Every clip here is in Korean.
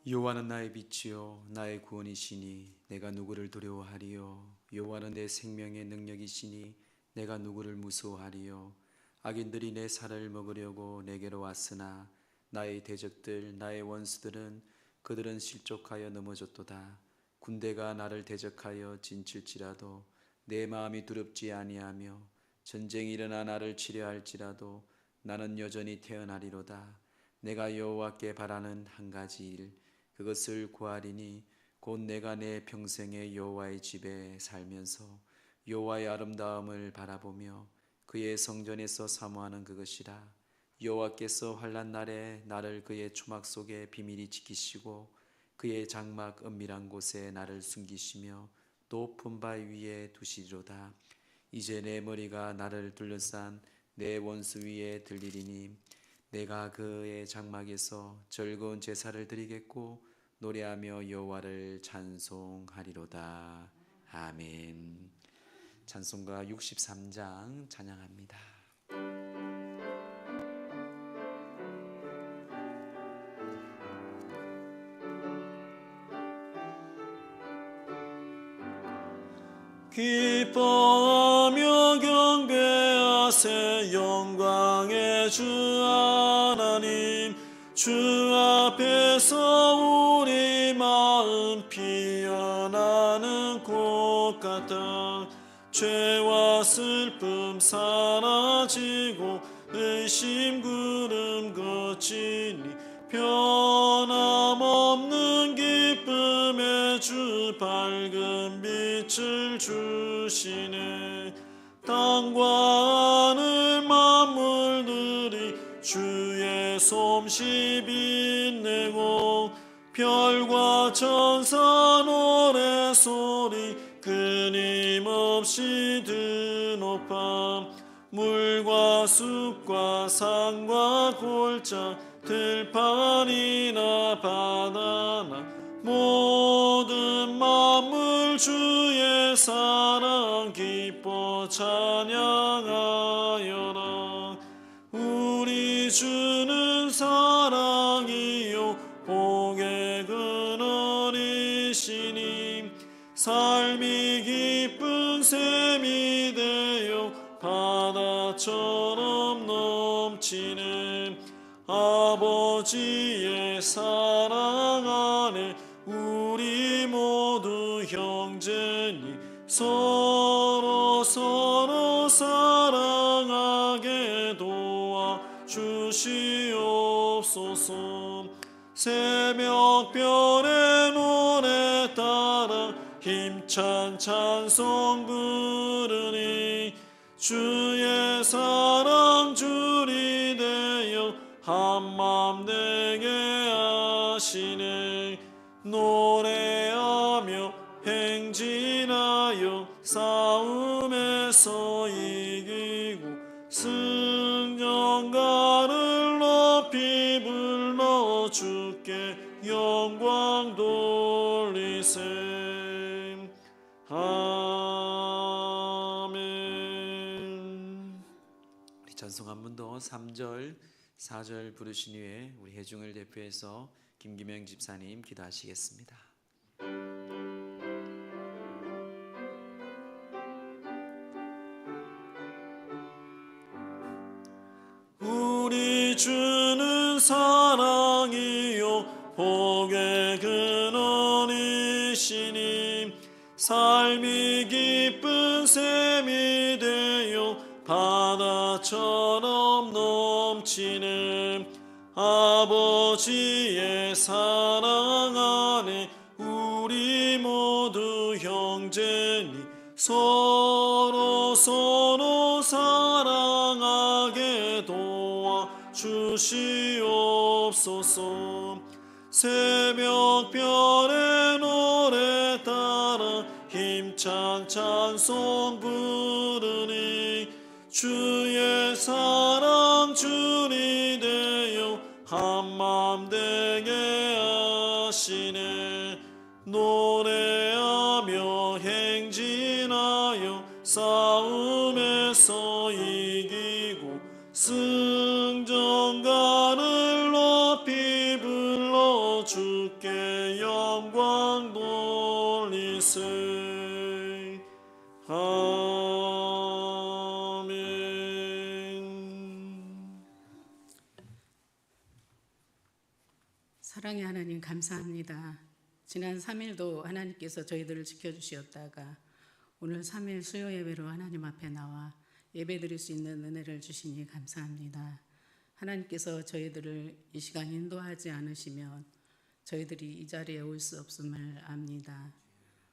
여호와는 나의 빛이요 나의 구원이시니 내가 누구를 두려워하리요. 여호와는 내 생명의 능력이시니 내가 누구를 무서워하리요. 악인들이 내 살을 먹으려고 내게로 왔으나 나의 대적들 나의 원수들은 그들은 실족하여 넘어졌도다. 군대가 나를 대적하여 진칠지라도 내 마음이 두렵지 아니하며 전쟁이 일어나 나를 치려할지라도 나는 여전히 태어나리로다. 내가 여호와께 바라는 한 가지 일 그것을 구하리니 곧 내가 내 평생에 여호와의 집에 살면서 여호와의 아름다움을 바라보며 그의 성전에서 사모하는 그것이라. 여호와께서 환난 날에 나를 그의 초막 속에 비밀히 지키시고 그의 장막 은밀한 곳에 나를 숨기시며 높은 바위 위에 두시리로다. 이제 내 머리가 나를 둘러싼 내 원수 위에 들리리니 내가 그의 장막에서 즐거운 제사를 드리겠고 노래하며 여호와를 찬송하리로다. 아멘. 찬송가 63장 찬양합니다. 기뻐하며 경배하세 영광의 주 하나님. 주 앞에서 우리 마음 피어나는 꽃 같아. 죄와 슬픔 사라지고 의심 구름 거치니 변함없는 기쁨의 주 밝은 빛을 주시네. 땅과 하늘 만물들이 주의 솜씨 빛내고 별과 천사 노래소리 끊임없이 드높아. 물과 숲과 산과 골짜 들판이나 바다나 모든 만물 주의 사랑 기뻐 찬양하여라. 우리 주는 사랑이요 복의 근원이시니 삶이 기쁜 샘이 되어 바다처럼 넘치네. 아버지의 사랑 안에 우리 모두 형제니 서로 사랑하게 도와주시옵소서. 새벽별의 노래 따라 힘찬 찬송 부르니 주의 사랑 줄이 되어 한맘 되게 하시네. 노래하며 행진하여 싸움에서 이기고 승전가를 높이 불러 주께 영광 돌리세. 아멘. 우리 찬송 한 번 더 3절 4절 부르신 후에 우리 회중을 대표해서 김기명 집사님 기도하시겠습니다. 우리 주는 사랑이요 복의 근원이시니 삶이 기쁜 샘이 되어 바다처럼 넘치네. 아버지의 사랑 안에 우리 모두 형제니 서로 사랑하게 도와주시옵소서. 새벽별의 노래 따라 힘찬 찬송 부르니 주의 사랑 줄이 되어 한맘 되게 하시네. 노래하며 행진하여 싸움에서 이기고 승전가를 높이 불러 주께 사랑의 하나님 감사합니다. 지난 3일도 하나님께서 저희들을 지켜주시었다가 오늘 3일 수요 예배로 하나님 앞에 나와 예배드릴 수 있는 은혜를 주시니 감사합니다. 하나님께서 저희들을 이 시간 인도하지 않으시면 저희들이 이 자리에 올 수 없음을 압니다.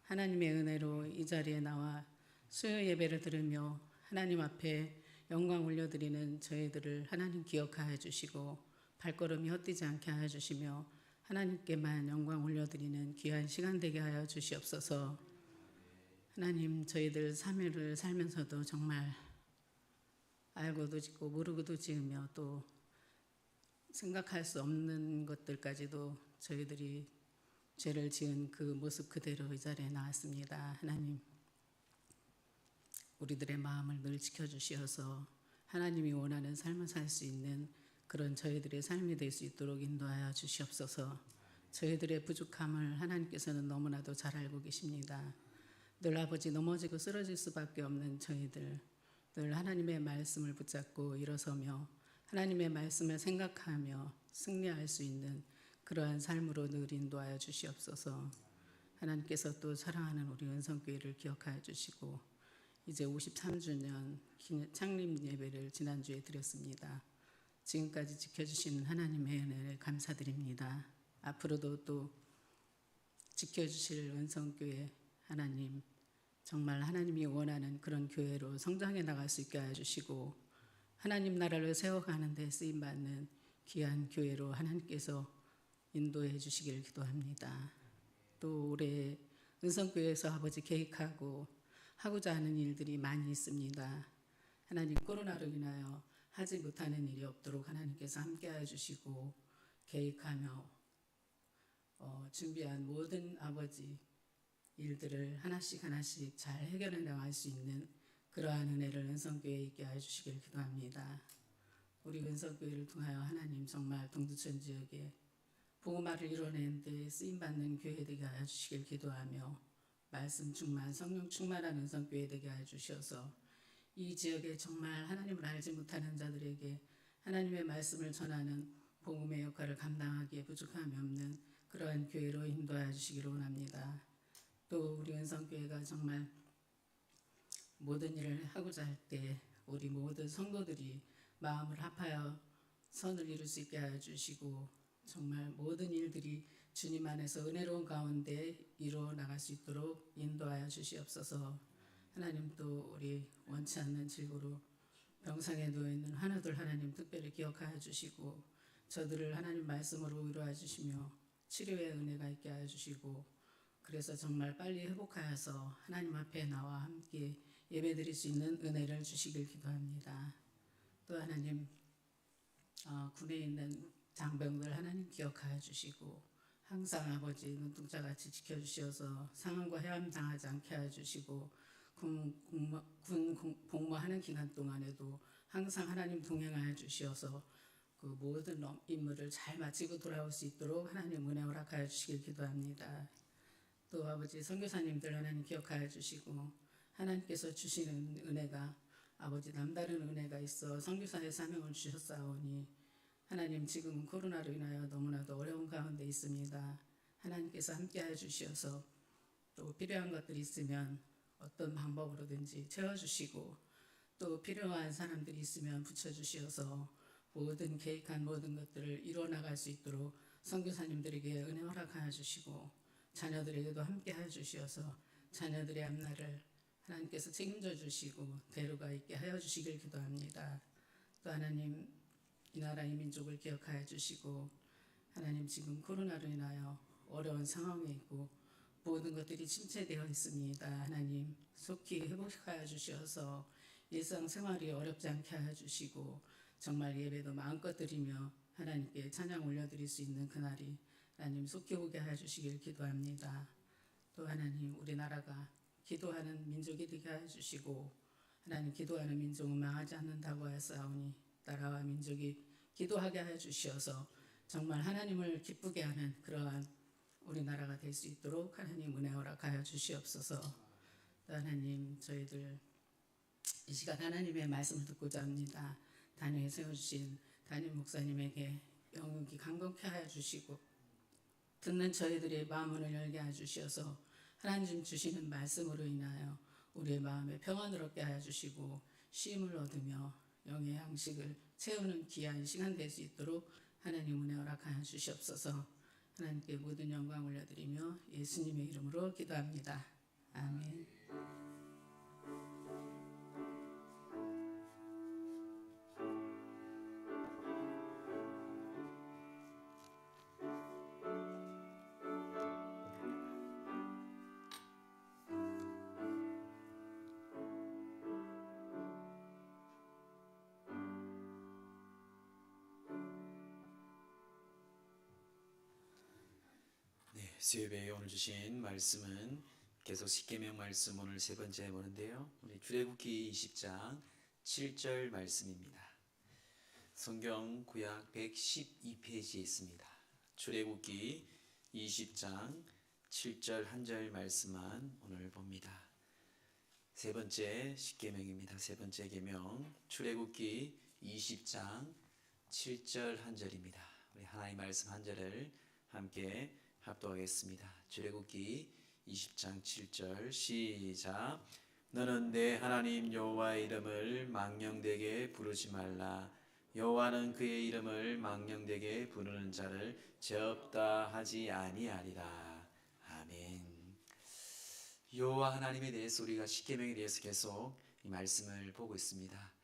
하나님의 은혜로 이 자리에 나와 수요 예배를 들으며 하나님 앞에 영광 올려드리는 저희들을 하나님 기억하여 주시고 발걸음이 헛디지 않게 하여 주시며 하나님께만 영광 올려드리는 귀한 시간 되게 하여 주시옵소서. 하나님, 저희들 3일을 살면서도 정말 알고도 짓고 모르고도 지으며 또 생각할 수 없는 것들까지도 저희들이 죄를 지은 그 모습 그대로 이 자리에 나왔습니다. 하나님, 우리들의 마음을 늘 지켜주시어서 하나님이 원하는 삶을 살 수 있는 그런 저희들의 삶이 될 수 있도록 인도하여 주시옵소서. 저희들의 부족함을 하나님께서는 너무나도 잘 알고 계십니다. 늘 아버지 넘어지고 쓰러질 수밖에 없는 저희들, 늘 하나님의 말씀을 붙잡고 일어서며 하나님의 말씀을 생각하며 승리할 수 있는 그러한 삶으로 늘 인도하여 주시옵소서. 하나님께서 또 사랑하는 우리 은성교회를 기억하여 주시고 이제 53주년 창립 예배를 지난주에 드렸습니다. 지금까지 지켜주시는 하나님의 은혜를 감사드립니다. 앞으로도 또 지켜주실 은성교회 하나님, 정말 하나님이 원하는 그런 교회로 성장해 나갈 수 있게 해주시고 하나님 나라를 세워가는 데 쓰임받는 귀한 교회로 하나님께서 인도해 주시길 기도합니다. 또 올해 은성교회에서 아버지 계획하고 하고자 하는 일들이 많이 있습니다. 하나님, 코로나로 인하여 하지 못하는 일이 없도록 하나님께서 함께해 주시고 계획하며 준비한 모든 아버지 일들을 하나씩 잘 해결해 나갈 수 있는 그러한 은혜를 은성교회에 있게 해 주시길 기도합니다. 우리 은성교회를 통하여 하나님 정말 동두천 지역에 복음화를 이뤄내는 데 쓰임받는 교회 되게 하여 주시길 기도하며 말씀 충만, 성령 충만한 은성교회 되게 하여 주셔서 이 지역에 정말 하나님을 알지 못하는 자들에게 하나님의 말씀을 전하는 복음의 역할을 감당하기에 부족함이 없는 그러한 교회로 인도하여 주시기를 원합니다. 또 우리 은성교회가 정말 모든 일을 하고자 할 때 우리 모든 성도들이 마음을 합하여 선을 이룰 수 있게 하여 주시고 정말 모든 일들이 주님 안에서 은혜로운 가운데 이루어 나갈 수 있도록 인도하여 주시옵소서. 하나님, 또 우리 원치 않는 질고로 병상에 누워있는 하나둘 하나님 특별히 기억하여 주시고 저들을 하나님 말씀으로 위로해 주시며 치료의 은혜가 있게 하여 주시고 그래서 정말 빨리 회복하여서 하나님 앞에 나와 함께 예배드릴 수 있는 은혜를 주시길 기도합니다. 또 하나님, 군에 있는 장병들 하나님 기억하여 주시고 항상 아버지 눈동자같이 지켜주셔서 상함과 해함 당하지 않게 하여 주시고 군 복무하는 기간 동안에도 항상 하나님 동행하여 주시어서 그 모든 임무를 잘 마치고 돌아올 수 있도록 하나님 은혜 허락하여 주시길 기도합니다. 또 아버지 선교사님들 하나님 기억하여 주시고 하나님께서 주시는 은혜가 아버지 남다른 은혜가 있어 선교사의 사명을 주셨사오니 하나님 지금 코로나로 인하여 너무나도 어려운 가운데 있습니다. 하나님께서 함께하여 주시어서 또 필요한 것들이 있으면 어떤 방법으로든지 채워주시고 또 필요한 사람들이 있으면 붙여주시어서 모든 계획한 모든 것들을 이루어나갈 수 있도록 선교사님들에게 은혜 허락하여 주시고 자녀들에게도 함께하여 주시어서 자녀들의 앞날을 하나님께서 책임져 주시고 대로가 있게 하여 주시길 기도합니다. 또 하나님, 이 나라 이 민족을 기억하여 주시고 하나님 지금 코로나로 인하여 어려운 상황에 있고 모든 것들이 침체되어 있습니다. 하나님 속히 회복하여 주셔서 일상생활이 어렵지 않게 하여 주시고 정말 예배도 마음껏 드리며 하나님께 찬양 올려드릴 수 있는 그날이 하나님 속히 오게 하여 주시길 기도합니다. 또 하나님, 우리나라가 기도하는 민족이 되게 하여 주시고 하나님 기도하는 민족은 망하지 않는다고 하였사오니 나라와 민족이 기도하게 하여 주시어서 정말 하나님을 기쁘게 하는 그러한 우리나라가 될 수 있도록 하나님 은혜 허락하여 주시옵소서. 또 하나님, 저희들 이 시간 하나님의 말씀을 듣고자 합니다. 단위에 세워주신 담임 목사님에게 영육이 강건케 하여 주시고 듣는 저희들의 마음을 열게 하여 주시어서 하나님 주시는 말씀으로 인하여 우리의 마음에 평안을 얻게 하여 주시고 쉼을 얻으며 영의 양식을 채우는 귀한 시간 될 수 있도록 하나님 은혜 허락하여 주시옵소서. 하나님께 모든 영광 올려드리며 예수님의 이름으로 기도합니다. 아멘. 수요예배에 오늘 주신 말씀은 계속 십계명 말씀 오늘 세 번째 보는데요. 우리 출애굽기 20장 7절 말씀입니다. 성경 구약 112페이지에 있습니다. 출애굽기 20장 7절 한 절 말씀만 오늘 봅니다. 세 번째 십계명입니다. 세 번째 계명 출애굽기 20장 7절 한 절입니다. 우리 하나님 말씀 한 절을 함께 합독하겠습니다. 출애굽기 20장 7절 시작. 너는 내 하나님 여호와의 이름을 망령되게 부르지 말라. 여호와는 그의 이름을 망령되게 부르는 자를 죄 없다 하지 아니하리라. 아멘. 여호와 하나님에 대해서 우리가 십계명에 대해서 계속 이 말씀을 보고 있습니다.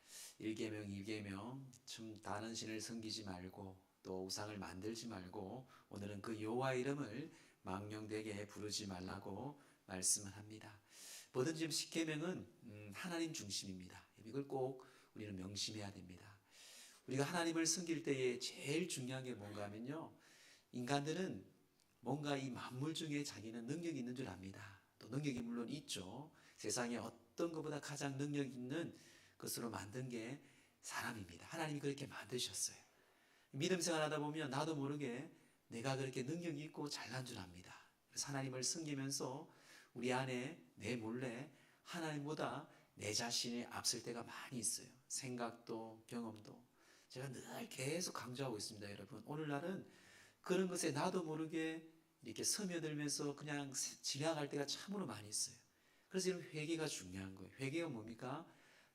1계명 좀 다른 신을 섬기지 말고 또 우상을 만들지 말고 오늘은 그 여호와 이름을 망령되게 부르지 말라고 말씀을 합니다. 뭐든지 십계명은 하나님 중심입니다. 이걸 꼭 우리는 명심해야 됩니다. 우리가 하나님을 섬길 때에 제일 중요한 게 뭔가 하면요, 인간들은 뭔가 이 만물 중에 자기는 능력이 있는 줄 압니다. 또 능력이 물론 있죠. 세상에 어떤 것보다 가장 능력 있는 것으로 만든 게 사람입니다. 하나님이 그렇게 만드셨어요. 믿음 생활하다 보면 나도 모르게 내가 그렇게 능력이 있고 잘난 줄 압니다. 그래서 하나님을 섬기면서 우리 안에 내 몰래 하나님보다 내 자신이 앞설 때가 많이 있어요. 생각도 경험도. 제가 늘 계속 강조하고 있습니다, 여러분. 오늘날은 그런 것에 나도 모르게 이렇게 스며들면서 그냥 지나갈 때가 참으로 많이 있어요. 그래서 이런 회개가 중요한 거예요. 회개가 뭡니까?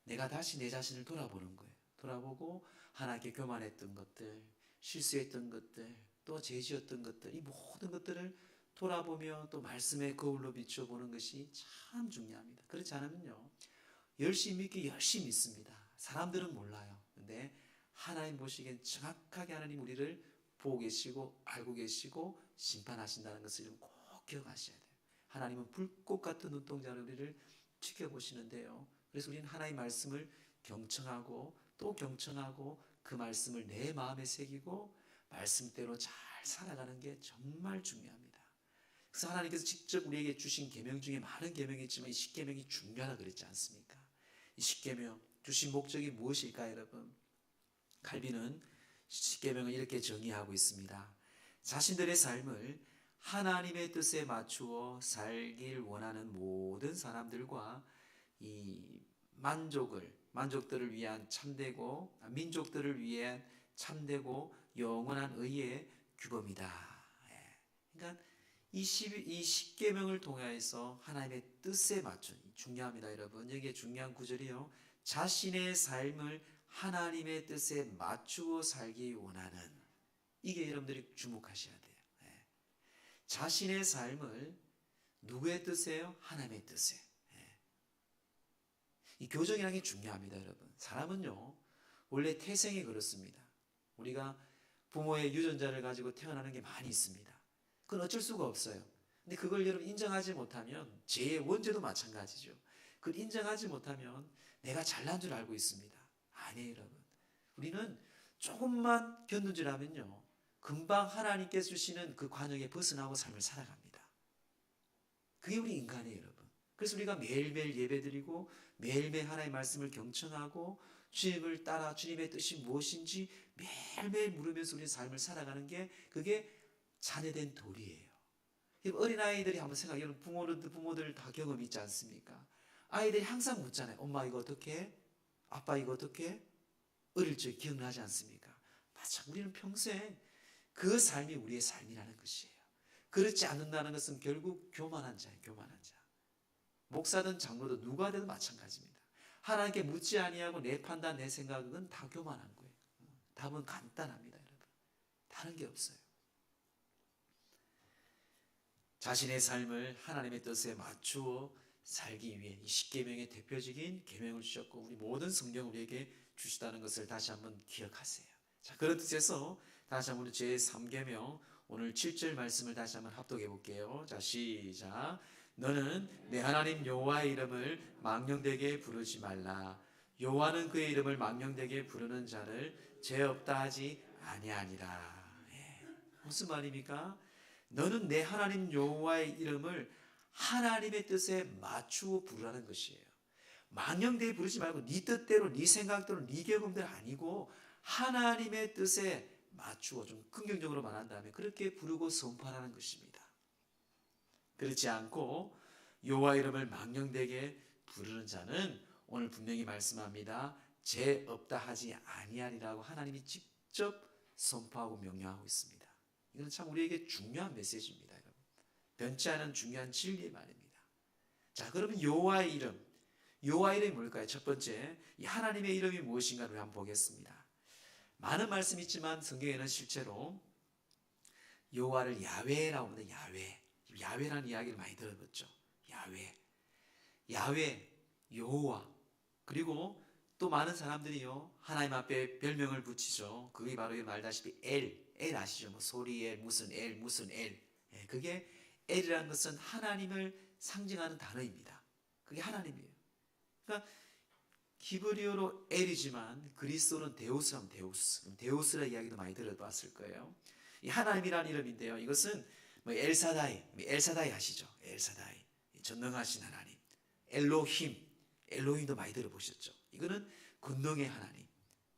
내가 다시 내 자신을 돌아보는 거예요. 돌아보고 하나님께 교만했던 것들, 실수했던 것들, 또 죄지었던 것들, 이 모든 것들을 돌아보며 또 말씀의 거울로 비춰보는 것이 참 중요합니다. 그렇지 않으면요, 열심히 믿기 열심히 믿습니다. 사람들은 몰라요. 근데 하나님 보시기엔 정확하게 하나님 우리를 보고 계시고 알고 계시고 심판하신다는 것을 좀 꼭 기억하셔야 돼요. 하나님은 불꽃 같은 눈동자로 우리를 지켜보시는데요. 그래서 우리는 하나님의 말씀을 경청하고 또 경청하고 그 말씀을 내 마음에 새기고 말씀대로 잘 살아가는 게 정말 중요합니다. 그래서 하나님께서 직접 우리에게 주신 계명 중에 많은 계명이 있지만 이 십계명이 중요하다 그랬지 않습니까? 이 십계명 주신 목적이 무엇일까요, 여러분? 칼빈은 십계명을 이렇게 정의하고 있습니다. 자신들의 삶을 하나님의 뜻에 맞추어 살길 원하는 모든 사람들과 이 만족들을 위한 참되고 민족들을 위한 참되고 영원한 의의 규범이다. 그러니까 이 십계명을 통해서 하나님의 뜻에 맞춘, 중요합니다, 여러분. 여기에 중요한 구절이요, 자신의 삶을 하나님의 뜻에 맞추어 살기 원하는, 이게 여러분들이 주목하셔야 돼요. 자신의 삶을 누구의 뜻이에요? 하나님의 뜻에. 이 교정이라는 게 중요합니다, 여러분. 사람은요, 원래 태생이 그렇습니다. 우리가 부모의 유전자를 가지고 태어나는 게 많이 있습니다. 그건 어쩔 수가 없어요. 근데 그걸 여러분 인정하지 못하면, 죄의 원죄도 마찬가지죠. 그걸 인정하지 못하면 내가 잘난 줄 알고 있습니다. 아니에요, 여러분. 우리는 조금만 견눈질하면요, 금방 하나님께서 주시는 그 관역에 벗어나고 삶을 살아갑니다. 그게 우리 인간이에요, 여러분. 그래서 우리가 매일매일 예배드리고 매일매일 하나님의 말씀을 경청하고 주님을 따라 주님의 뜻이 무엇인지 매일매일 물으면서 우리 삶을 살아가는 게, 그게 자녀된 도리예요. 어린아이들이 한번 생각해, 여러분 부모들 다 경험이 있지 않습니까? 아이들이 항상 묻잖아요. 엄마 이거 어떻게 해? 아빠 이거 어떻게 해? 어릴 적 기억나지 않습니까? 맞아, 우리는 평생 그 삶이 우리의 삶이라는 것이에요. 그렇지 않는다는 것은 결국 교만한 자예요. 교만한 자. 목사든 장로든 누가 되든 마찬가지입니다. 하나님께 묻지 아니하고 내 판단, 내 생각은 다 교만한 거예요. 답은 간단합니다, 여러분. 다른 게 없어요. 자신의 삶을 하나님의 뜻에 맞추어 살기 위해 이 십계명의 대표적인 계명을 주셨고 우리 모든 성경 우리에게 주시다는 것을 다시 한번 기억하세요. 자, 그런 뜻에서 다시 한번 제3계명 오늘 7절 말씀을 다시 한번 합독해 볼게요. 자, 시작. 너는 내 하나님 여호와의 이름을 망령되게 부르지 말라. 여호와는 그의 이름을 망령되게 부르는 자를 죄 없다 하지 아니하니라. 무슨 말입니까? 너는 내 하나님 여호와의 이름을 하나님의 뜻에 맞추어 부르라는 것이에요. 망령되게 부르지 말고 네 뜻대로, 네 생각대로, 네 경험대로 아니고 하나님의 뜻에 맞추어, 좀 긍정적으로 말한다면 그렇게 부르고 선포하라는 것입니다. 그렇지 않고 여호와 이름을 망령되게 부르는 자는 오늘 분명히 말씀합니다. 죄 없다 하지 아니하리라고 하나님이 직접 선포하고 명령하고 있습니다. 이건 참 우리에게 중요한 메시지입니다, 여러분. 변치 않은 중요한 진리의 말입니다. 자, 그러면 여호와의 이름, 여호와의 이름이 뭘까요? 첫 번째, 이 하나님의 이름이 무엇인가를 한번 보겠습니다. 많은 말씀이 있지만 성경에는 실제로 여호와를 야훼라고 합니다. 야훼. 야훼라는 이야기를 많이 들어봤죠. 야훼, 야훼, 여호와. 그리고 또 많은 사람들이요 하나님 앞에 별명을 붙이죠. 그게 바로 말다시피 엘 아시죠? 뭐 소리엘, 무슨 엘, 무슨 엘. 그게 엘이라는 것은 하나님을 상징하는 단어입니다. 그게 하나님이에요. 그러니까 히브리어로 엘이지만 그리스어는 데우스라면 데우스. 데우스라는 이야기도 많이 들어봤을 거예요. 이 하나님이라는 이름인데요. 이것은 뭐 엘사다이 아시죠? 엘사다이, 전능하신 하나님. 엘로힘도 많이 들어보셨죠? 이거는 권능의 하나님.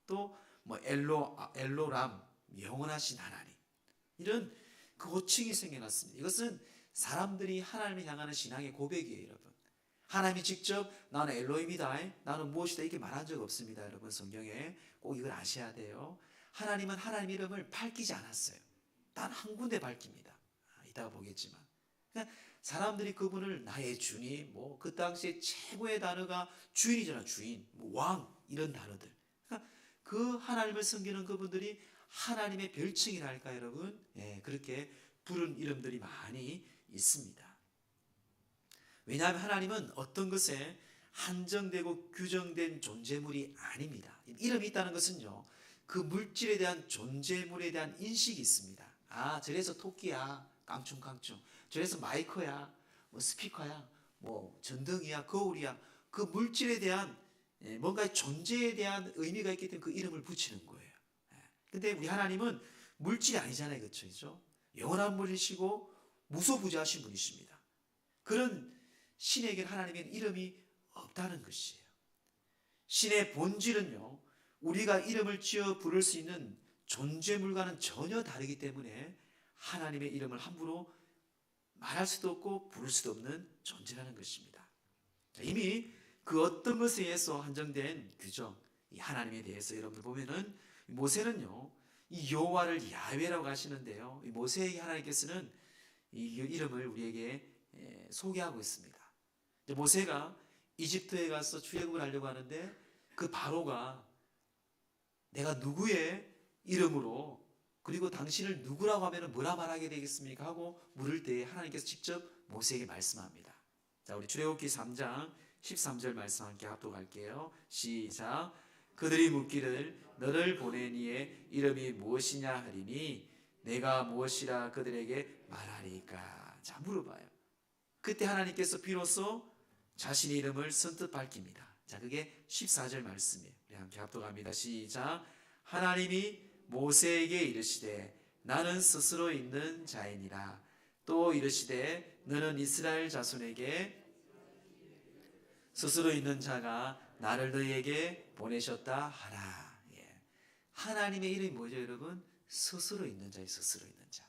또 뭐 엘로람, 영원하신 하나님. 이런 그 호칭이 생겨났습니다. 이것은 사람들이 하나님을 향하는 신앙의 고백이에요, 여러분. 하나님이 직접 나는 엘로힘이다, 나는 무엇이다 이렇게 말한 적 없습니다, 여러분. 성경에 꼭 이걸 아셔야 돼요. 하나님은 하나님 이름을 밝히지 않았어요. 단 한 군데 밝힙니다. 이따가 보겠지만. 그러니까 사람들이 그분을 나의 주님, 뭐 그 당시에 최고의 단어가 주인이잖아, 주인, 뭐 왕 이런 단어들. 그러니까 그 하나님을 섬기는 그분들이 하나님의 별칭이랄까, 여러분. 그렇게 부른 이름들이 많이 있습니다. 왜냐하면 하나님은 어떤 것에 한정되고 규정된 존재물이 아닙니다. 이름이 있다는 것은요, 그 물질에 대한 존재물에 대한 인식이 있습니다. 아, 저래서 토끼야, 깡충깡충. 저래서 마이크야, 뭐 스피커야, 뭐 전등이야, 거울이야. 그 물질에 대한 뭔가 존재에 대한 의미가 있기 때문에 그 이름을 붙이는 거예요. 근데 우리 하나님은 물질이 아니잖아요, 그렇죠? 영원한 분이시고 무소부재하신 분이십니다. 그런 신에게는 하나님의 이름이 없다는 것이에요. 신의 본질은요, 우리가 이름을 지어 부를 수 있는 존재물과는 전혀 다르기 때문에 하나님의 이름을 함부로 말할 수도 없고 부를 수도 없는 존재라는 것입니다. 이미 그 어떤 것에 의해서 한정된 규정, 이 하나님에 대해서 여러분들 보면은 모세는요, 이 여호와를 야훼라고 하시는데요, 이 모세에게 하나님께서는 이 이름을 우리에게 소개하고 있습니다. 모세가 이집트에 가서 출애굽을 하려고 하는데 그 바로가 내가 누구의 이름으로 그리고 당신을 누구라고 하면 뭐라 말하게 되겠습니까? 하고 물을 때 하나님께서 직접 모세에게 말씀합니다. 자, 우리 출애굽기 3장 13절 말씀 함께 합독할게요. 시작. 그들이 묻기를 너를 보낸 이의 이름이 무엇이냐 하리니 내가 무엇이라 그들에게 말하리까. 자, 물어봐요. 그때 하나님께서 비로소 자신의 이름을 선뜻 밝힙니다. 자, 그게 14절 말씀이에요. 우리 함께 합독합니다. 시작. 하나님이 모세에게 이르시되 나는 스스로 있는 자이니라. 또 이르시되 너는 이스라엘 자손에게 스스로 있는 자가 나를 너희에게 보내셨다 하라. 하나님의 이름이 뭐죠, 여러분? 스스로 있는 자예요. 스스로 있는 자.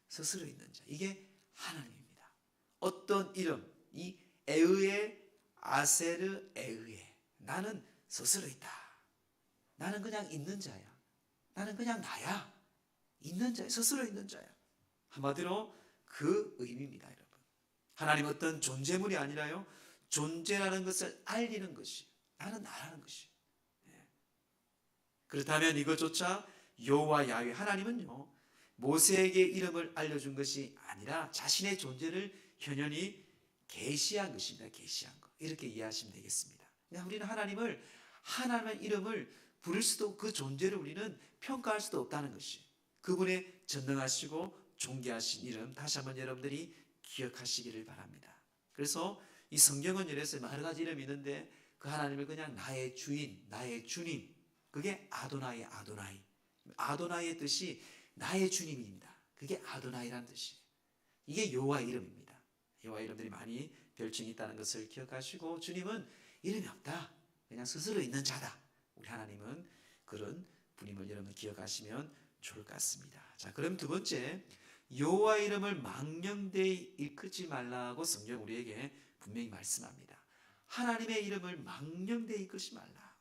스스로 있는 자. 이게 하나님입니다. 어떤 이름, 이 에의에 아세르 에의에 나는 스스로 있다. 나는 그냥 있는 자야. 나는 그냥 나야. 있는 자야. 스스로 있는 자야. 한마디로 그 의미입니다, 여러분. 하나님 어떤 존재물이 아니라요, 존재라는 것을 알리는 것이, 나는 나라는 것이. 그렇다면 이것조차 여호와 야훼 하나님은요, 모세에게 이름을 알려준 것이 아니라 자신의 존재를 현현히 계시한 것입니다. 계시한 것. 이렇게 이해하시면 되겠습니다. 우리는 하나님의 이름을 부를 수도, 그 존재를 우리는 평가할 수도 없다는 것이, 그분의 전능하시고 존귀하신 이름 다시 한번 여러분들이 기억하시기를 바랍니다. 그래서 이 성경은 이래서 여러 가지 이름이 있는데 그 하나님을 그냥 나의 주인, 나의 주님, 그게 아도나이, 아도나이의 뜻이 나의 주님입니다. 그게 아도나이라는 뜻이에요. 이게 여호와 이름입니다. 여호와 이름들이 많이 별칭이 있다는 것을 기억하시고, 주님은 이름이 없다, 그냥 스스로 있는 자다. 우리 하나님은 그런 분임을 여러분 기억하시면 좋을 것 같습니다. 자, 그럼 두 번째, 여호와 이름을 망령되이 일컫지 말라고 성경 우리에게 분명히 말씀합니다. 하나님의 이름을 망령되이 일컫지 말라.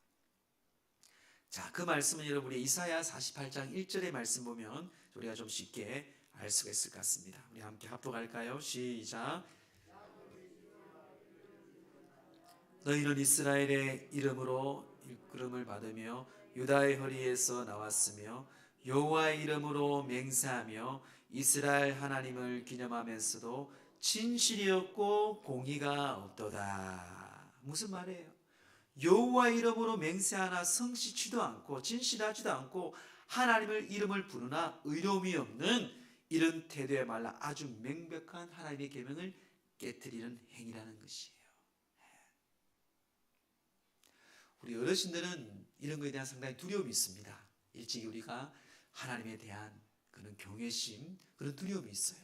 자, 그 말씀은 여러분 우리 이사야 48장 1절의 말씀 보면 우리가 좀 쉽게 알 수가 있을 것 같습니다. 우리 함께 합독할까요? 시작. 너희는 이스라엘의 이름으로 일컬음을 받으며 유다의 허리에서 나왔으며 여호와의 이름으로 맹세하며 이스라엘 하나님을 기념하면서도 진실이 없고 공의가 없도다. 무슨 말이에요? 여호와의 이름으로 맹세하나 성시치도 않고 진실하지도 않고 하나님의 이름을 부르나 의로움이 없는 이런 태도에 말라 아주 명백한 하나님의 계명을 깨트리는 행위라는 것이에요. 우리 어르신들은 이런 것에 대한 상당히 두려움이 있습니다. 일찍이 우리가 하나님에 대한 그런 경외심, 그런 두려움이 있어요.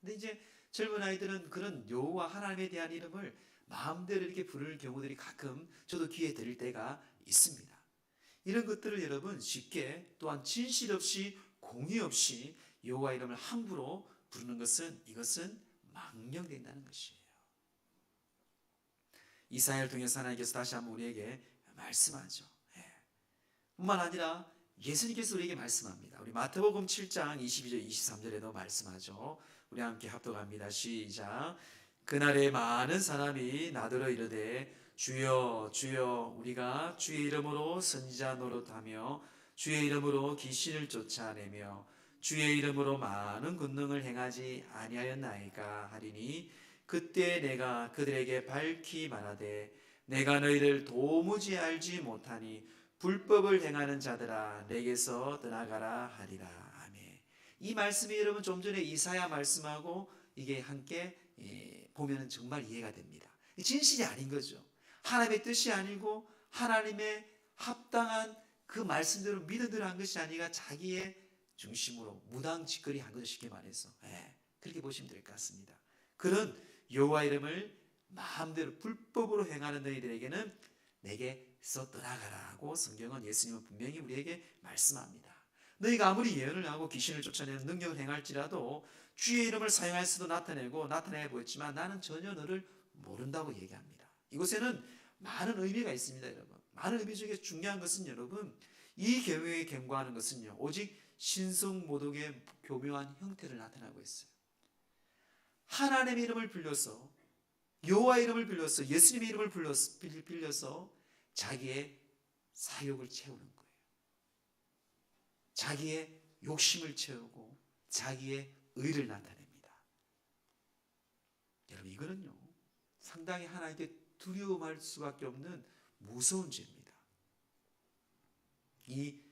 근데 이제 젊은 아이들은 그런 여호와 하나님에 대한 이름을 마음대로 이렇게 부를 경우들이 가끔 저도 귀에 들릴 때가 있습니다. 이런 것들을 여러분 쉽게, 또한 진실 없이 공의 없이 여호와 이름을 함부로 부르는 것은, 이것은 망령된다는 것이에요. 이사야를 통해서 하나님께서 다시 한번 우리에게 말씀하죠. 뿐만 아니라 예수님께서 우리에게 말씀합니다. 우리 마태복음 7장 22절 23절에도 말씀하죠. 우리 함께 합독합니다. 시작. 그날에 많은 사람이 나더러 이르되 주여 주여 우리가 주의 이름으로 선지자 노릇하며 주의 이름으로 귀신을 쫓아내며 주의 이름으로 많은 권능을 행하지 아니하였나이까 하리니 그때 내가 그들에게 밝히 말하되 내가 너희를 도무지 알지 못하니 불법을 행하는 자들아 내게서 떠나가라 하리라. 아멘. 이 말씀이 여러분 좀 전에 이사야 말씀하고 이게 함께 보면 정말 이해가 됩니다. 진실이 아닌 거죠. 하나님의 뜻이 아니고 하나님의 합당한 그 말씀대로 믿음대로 한 것이 아니라 자기의 중심으로 무당짓거리 한 거죠. 쉽게 말해서. 그렇게 보시면 될 것 같습니다. 그런 여호와 이름을 마음대로 불법으로 행하는 너희들에게는 내게서 떠나가라고 성경은, 예수님은 분명히 우리에게 말씀합니다. 너희가 아무리 예언을 하고 귀신을 쫓아내는 능력을 행할지라도 주의 이름을 사용해서도 나타내 보였지만 나는 전혀 너를 모른다고 얘기합니다. 이곳에는 많은 의미가 있습니다, 여러분. 많은 의미 중에 중요한 것은 여러분, 이 계명에 경고하는 것은요, 오직 신성모독의 교묘한 형태를 나타나고 있어요. 하나님의 이름을 빌려서, 여호와 이름을 빌려서, 예수님의 이름을 빌려서 자기의 사욕을 채우는 거예요. 자기의 욕심을 채우고 자기의 의를 나타냅니다. 여러분, 이거는요 상당히 하나님께 두려움할 수밖에 없는 무서운 죄입니다. 이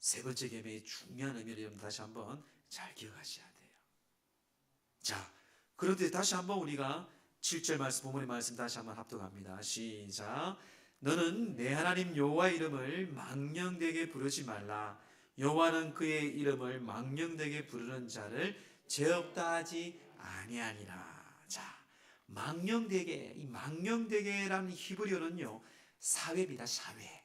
세 번째 계명의 중요한 의미를 여러분 다시 한번 잘 기억하셔야 돼요. 자, 그런데 다시 한번 우리가 7절 말씀, 본문의 말씀 다시 한번 합독합니다. 시작. 너는 내 하나님 여호와 이름을 망령되게 부르지 말라. 여호와는 그의 이름을 망령되게 부르는 자를 죄 없다 하지 아니하니라. 자, 망령되게, 이 망령되게라는 히브리어는요 사회입니다. 사회.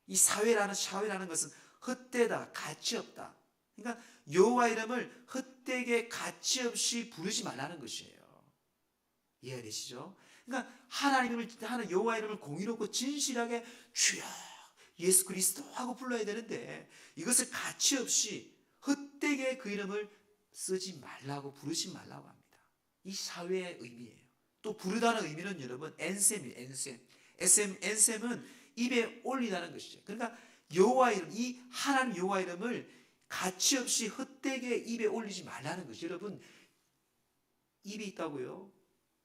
이 샤웨라는 것은 헛되다, 가치 없다. 그러니까 여호와 이름을 헛되게 가치 없이 부르지 말라는 것이에요. 이해되시죠? 그러니까 하나님 여호와 이름을 공의롭고 진실하게 주여 예수 그리스도 하고 불러야 되는데, 이것을 가치 없이 헛되게 그 이름을 쓰지 말라고, 부르지 말라고 합니다. 이 사회의 의미예요. 또 부르다는 의미는 여러분 엔셈이에요. 엔셈은 입에 올리다는 것이죠. 그러니까 여호와 이름, 이 하나님 여호와 이름을 가치없이 헛되게 입에 올리지 말라는 것이죠. 여러분 입이 있다고요,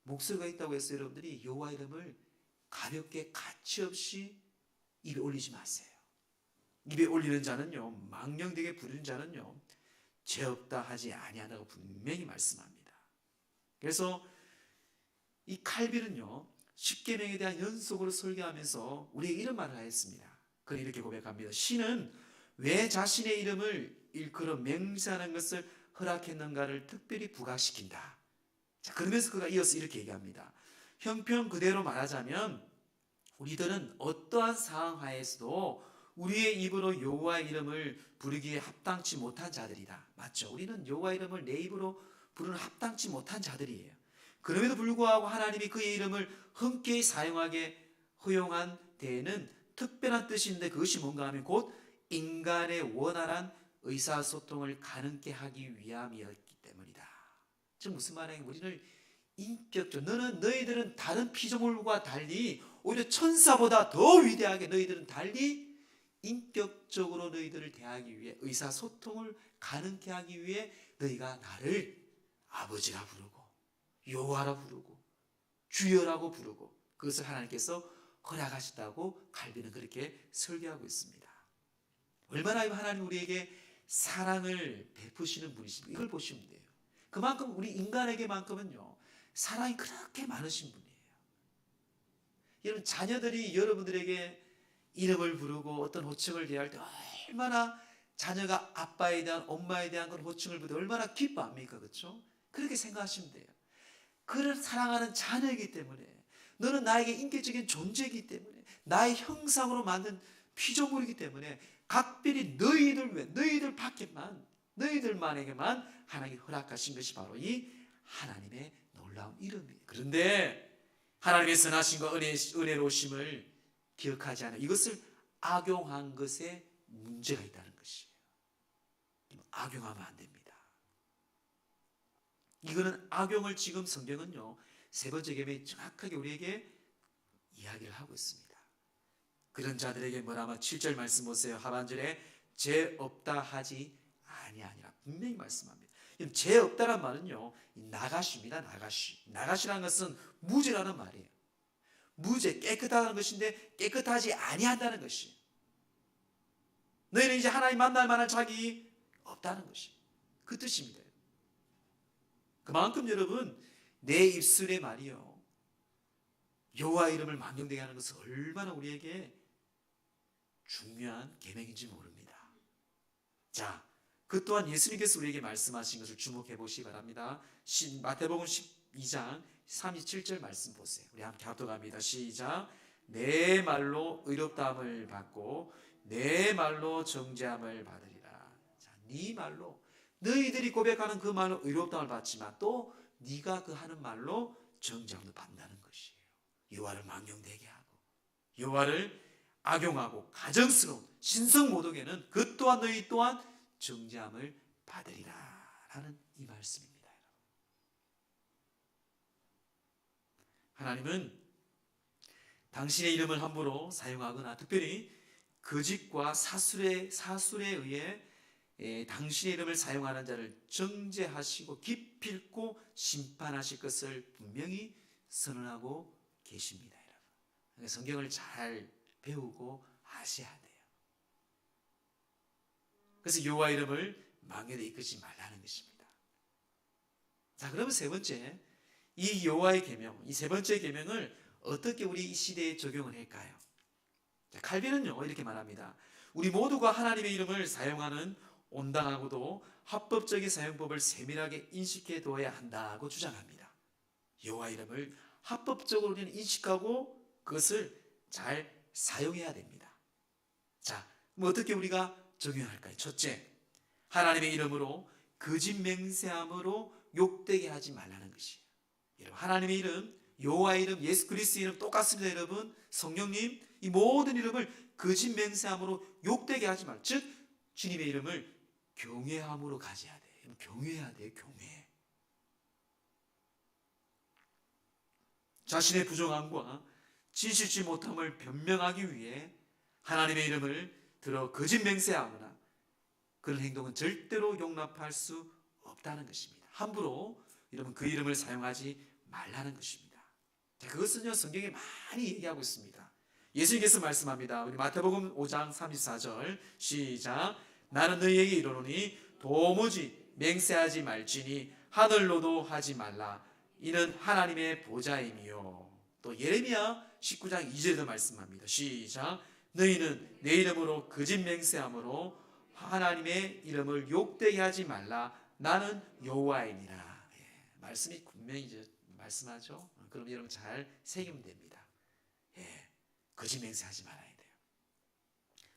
목소리가 있다고 해서 여러분들이 여호와 이름을 가볍게 가치없이 입에 올리지 마세요. 입에 올리는 자는요, 망령되게 부르는 자는요, 죄 없다 하지 아니하다고 분명히 말씀합니다. 그래서 이 칼빈은요, 십계명에 대한 연속으로 설교하면서 우리에게 이런 말을 하였습니다. 그는 이렇게 고백합니다. 신은 왜 자신의 이름을 일컬어 맹세하는 것을 허락했는가를 특별히 부각시킨다. 자, 그러면서 그가 이어서 이렇게 얘기합니다. 형편 그대로 말하자면 우리들은 어떠한 상황 하에서도 우리의 입으로 여호와의 이름을 부르기에 합당치 못한 자들이다. 맞죠? 우리는 여호와의 이름을 내 입으로 부르는 합당치 못한 자들이에요. 그럼에도 불구하고 하나님이 그의 이름을 흔쾌히 사용하게 허용한 데에는 특별한 뜻이 있는데, 그것이 뭔가 하면 곧 인간의 원활한 의사소통을 가능케 하기 위함이었기 때문이다. 즉 무슨 말이냐, 우리를 인격적으로 너희들은 다른 피조물과 달리 오히려 천사보다 더 위대하게 너희들은 달리 인격적으로 너희들을 대하기 위해, 의사소통을 가능케 하기 위해 너희가 나를 아버지라 부르고 여호와라 부르고 주여라고 부르고, 그것을 하나님께서 허락하셨다고 칼빈은 그렇게 설교하고 있습니다. 얼마나 하나님 우리에게 사랑을 베푸시는 분이십니까? 이걸 보시면 돼요. 그만큼 우리 인간에게만큼은요, 사랑이 그렇게 많으신 분이에요. 여러분, 자녀들이 여러분들에게 이름을 부르고 어떤 호칭을 대할 때 얼마나 자녀가 아빠에 대한, 엄마에 대한 그런 호칭을 부르고 얼마나 기뻐합니까? 그렇죠? 그렇게 생각하시면 돼요. 그를 사랑하는 자녀이기 때문에, 너는 나에게 인격적인 존재이기 때문에, 나의 형상으로 만든 피조물이기 때문에 각별히 너희들 밖에만, 너희들만에게만 하나님이 허락하신 것이 바로 이 하나님의 놀라운 이름이에요. 그런데 하나님의 선하심과 은혜로우심을 기억하지 않아요. 이것을 악용한 것에 문제가 있다는 것이에요. 악용하면 안 됩니다. 이거는 악용을 지금 성경은요, 세 번째 계명에 정확하게 우리에게 이야기를 하고 있습니다. 그런 자들에게 뭐라면 7절 말씀 보세요. 하반절에 죄 없다 하지 아니하니라 분명히 말씀합니다. 죄 없다란 말은요, 나가시입니다. 나가시라는 것은 무죄라는 말이에요. 무죄, 깨끗하다는 것인데 깨끗하지 아니한다는 것이에요. 너희는 이제 하나님 만날 만한 자격이 없다는 것이 그 뜻입니다. 그만큼 여러분, 내 입술의 말이요, 여호와 이름을 망령되게 하는 것은 얼마나 우리에게 중요한 계명인지 모릅니다. 자, 그 또한 예수님께서 우리에게 말씀하신 것을 주목해 보시기 바랍니다. 마태복음 12장 37절 말씀 보세요. 우리 함께 합독합니다. 시작. 내 말로 의롭다함을 받고 내 말로 정죄함을 받으리라. 자, 네 말로, 너희들이 고백하는 그 말로 의롭다함을 받지만 또 네가 그 하는 말로 정죄함을 받는다는 것이에요. 여호와를 망령되게 하고 여호와를 악용하고 가정스러운 신성모독에는 그 또한 너희 또한 정죄함을 받으리라 라는 이 말씀입니다. 하나님은 당신의 이름을 함부로 사용하거나 특별히 거짓과 사술에 의해 당신의 이름을 사용하는 자를 정죄하시고 기필코 심판하실 것을 분명히 선언하고 계십니다. 여러분, 성경을 잘 배우고 아셔야 돼요. 그래서 여호와 이름을 망령되게 이끌지 말라는 것입니다. 자, 그러면 세 번째, 이 여호와의 계명, 이 세 번째 계명을 어떻게 우리 이 시대에 적용을 할까요? 자, 칼빈은요 이렇게 말합니다. 우리 모두가 하나님의 이름을 사용하는 온당하고도 합법적인 사용법을 세밀하게 인식해 두어야 한다고 주장합니다. 여호와 이름을 합법적으로 우리는 인식하고 그것을 잘 사용해야 됩니다. 자, 그럼 어떻게 우리가 적용할까요? 첫째, 하나님의 이름으로 거짓 맹세함으로 욕되게 하지 말라는 것이에요. 여러분, 하나님의 이름, 여호와의 이름, 예수 그리스도의 이름 똑같습니다. 여러분, 성령님, 이 모든 이름을 거짓 맹세함으로 욕되게 하지 말, 즉 주님의 이름을 경외함으로 가져야 돼요. 경외해야 돼요. 경외. 자신의 부정함과 지식지 못함을 변명하기 위해 하나님의 이름을 들어 거짓 맹세하거나 그런 행동은 절대로 용납할 수 없다는 것입니다. 함부로 여러분 그 이름을 사용하지 말라는 것입니다. 자, 그것은요 성경에 많이 얘기하고 있습니다. 예수님께서 말씀합니다. 우리 마태복음 5장 34절 시작. 나는 너희에게 이르노니 도무지 맹세하지 말지니 하늘로도 하지 말라. 이는 하나님의 보좌임이요. 또 예레미야 19장 2절에도 말씀합니다. 시작. 너희는 내 이름으로 거짓 맹세함으로 하나님의 이름을 욕되게 하지 말라. 나는 여호와이니라. 말씀이 분명히 말씀하죠. 그럼 여러분 잘 새기면 됩니다. 거짓 맹세하지 말아야 돼요.